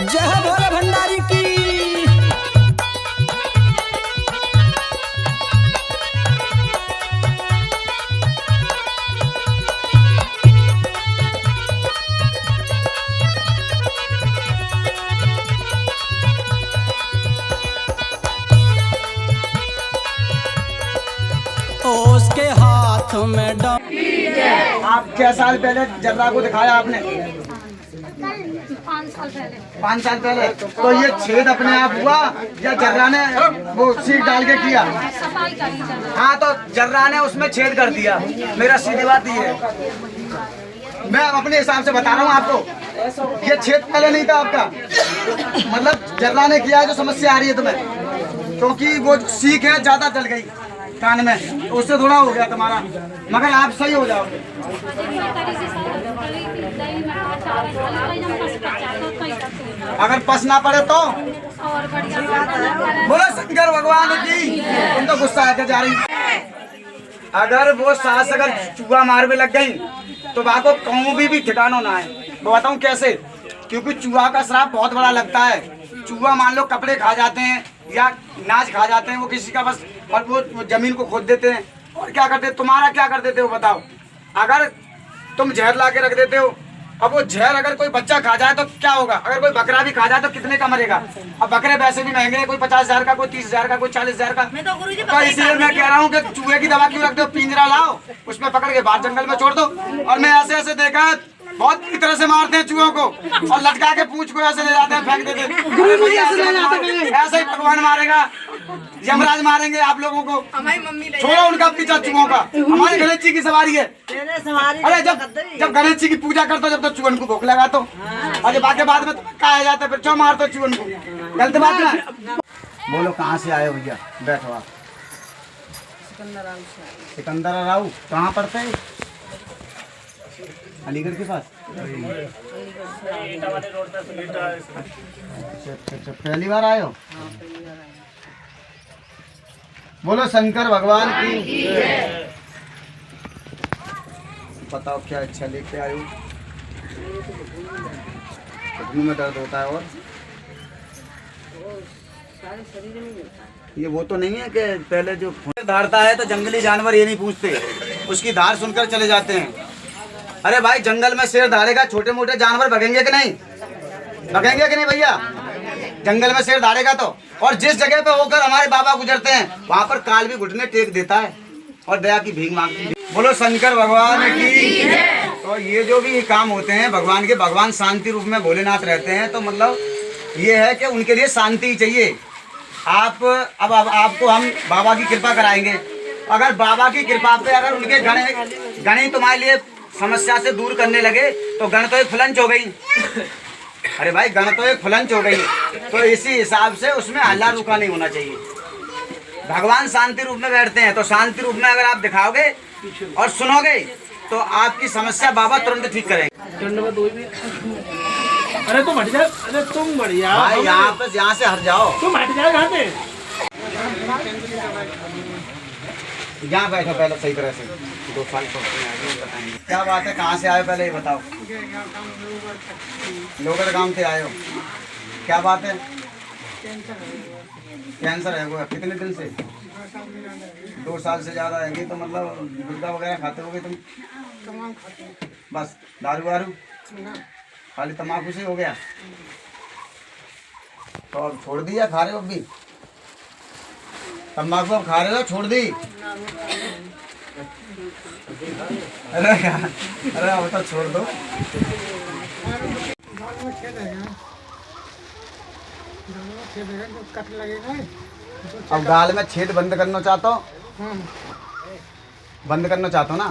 जय भोले भंडारी की। उसके हाथ में आप 6 साल पहले जर्रा को दिखाया आपने? 5 साल पहले। तो ये छेद अपने आप हुआ या जर्रा ने वो सीट डाल के किया? हाँ, तो जर्रा ने उसमें छेद कर दिया। मेरा सीधी बात ये है, मैं अपने हिसाब से बता रहा हूँ आपको। ये छेद पहले नहीं था आपका, मतलब जर्रा ने किया है जो समस्या आ रही है तुम्हें, क्योंकि वो सीख है ज्यादा चल गई कान में, उससे थोड़ा हो गया तुम्हारा, मगर आप सही हो जाओगे। अगर पस ना पड़े तो बोलो शंकर भगवान की। तुम तो गुस्सा आके जा रही। अगर वो सास अगर चूहा मार में लग गई तो बाको कहूँ भी ठिकाना ना है। वो बताऊँ कैसे? क्योंकि चूहा का श्राप बहुत बड़ा लगता है। चूहा मान लो कपड़े खा जाते हैं या नाच खा जाते हैं, वो किसी का बस, और वो जमीन को खोद देते हैं। और क्या करते, तुम्हारा क्या कर देते हो बताओ? अगर तुम जहर ला के रख देते हो, अब वो जहर अगर कोई बच्चा खा जाए तो क्या होगा? अगर कोई बकरा भी खा जाए तो कितने का मरेगा? अब बकरे वैसे भी महंगे हैं, कोई 50,000 का, कोई 30,000 का, कोई 40,000 का। तो इसलिए मैं कह रहा हूँ कि चूहे की दवा क्यों रख दो? पिंजरा लाओ, उसमें पकड़ के बाहर जंगल में छोड़ दो। और मैं ऐसे ऐसे देखा है, बहुत की तरह से मारते हैं चूहों को और लटका के पूंछ को ऐसे ले जाते हैं, फेंक देते हैं। ऐसे ही भगवान मारेगा, यमराज मारेंगे आप लोगों को। छोड़ो उनका पीछा चूहों का। हमारे गणेश जी की सवारी है। अरे जब गणेश जी की पूजा करते हो जब तो चूहन को भूख लगा तो, और जब आके बाद में कहा जाता है फिर क्यों मारते चूहन को? गलत बात ना। बोलो कहाँ से आए हो भैया? बैठो आप। सिकंदर राव कहाँ पढ़ते हैं? अलीगढ़ के पास। अच्छा, पहली बार आए हो? बोलो शंकर भगवान की। बताओ क्या अच्छा लेके आए हो? घुटनों में दर्द होता है और ये वो तो नहीं है कि पहले जो धारता है तो जंगली जानवर ये नहीं पूछते, उसकी धार सुनकर चले जाते हैं। अरे भाई जंगल में शेर धारेगा, छोटे मोटे जानवर भगेंगे कि नहीं? भगेंगे कि नहीं भैया? जंगल में शेर धारेगा तो। और जिस जगह पे होकर हमारे बाबा गुजरते हैं वहाँ पर काल भी घुटने टेक देता है और दया की भीख मांगती है। बोलो शंकर भगवान की। तो ये जो भी काम होते हैं भगवान के, भगवान शांति रूप में भोलेनाथ रहते हैं, तो मतलब ये है कि उनके लिए शांति चाहिए। अब आपको हम बाबा की कृपा कराएंगे। अगर बाबा की कृपा पे अगर उनके गण तुम्हारे लिए समस्या से दूर करने लगे तो गण तो एक फलंच हो गई। अरे भाई गण तो एक फलंच हो गई, तो इसी हिसाब से उसमें हल्ला रुका नहीं होना चाहिए। भगवान शांति रूप में बैठते हैं, तो शांति रूप में अगर आप दिखाओगे और सुनोगे तो आपकी समस्या बाबा तुरंत ठीक करेंगे। अरे तुम हट जा, अरे तुम बढ़िया भाई यहाँ से हट जाओ। तुम हट जाओ यहाँ पे। यहाँ बैठो पहले सही तरह से। 2 साल तो बताएंगे क्या बात है, कहाँ से आए पहले ये बताओ। लोकल गांव से आए हो, क्या बात है। कैंसर है वो, कितने दिन से। 2 साल से ज़्यादा है। तो मतलब गुर्दा वगैरह खाते होगे तुम। बस दारू वारू खाली तम्बाकू से हो गया। तो अब छोड़ दिया, खा रहे हो अब भी तम्बाकू? अब खा रहे हो, छोड़ दी? अरे अब तो छोड़ दो। अब गाल में छेद बंद करना चाहता हो? बंद करना चाहते हो ना?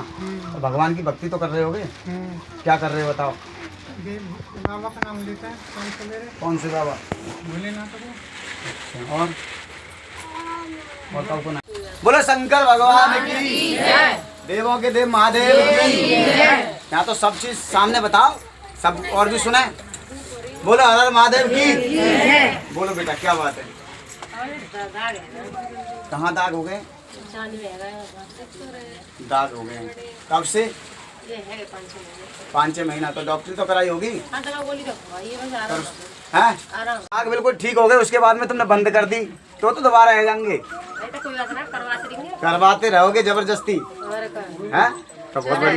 तो भगवान की भक्ति तो कर रहे होगे। क्या कर रहे हो बताओ। बाबा का नाम लेता है। कौन से बाबा? भोलेनाथ। और बताओ कौन? बोलो शंकर भगवान की, देवों के देव महादेव की। यहाँ तो सब चीज सामने बताओ, सब और भी सुने। बोलो हर हर महादेव की। बोलो बेटा क्या बात है। कहाँ दाग हो गए? दाग हो गए कब से? 5-6 महीना। तो डॉक्टरी तो कराई होगी हैं? आग बिल्कुल ठीक हो गए, उसके बाद में तुमने बंद कर दी तो दोबारा आ जाएंगे। करवाते रहोगे जबरदस्ती हैं? तो बहुत बढ़िया।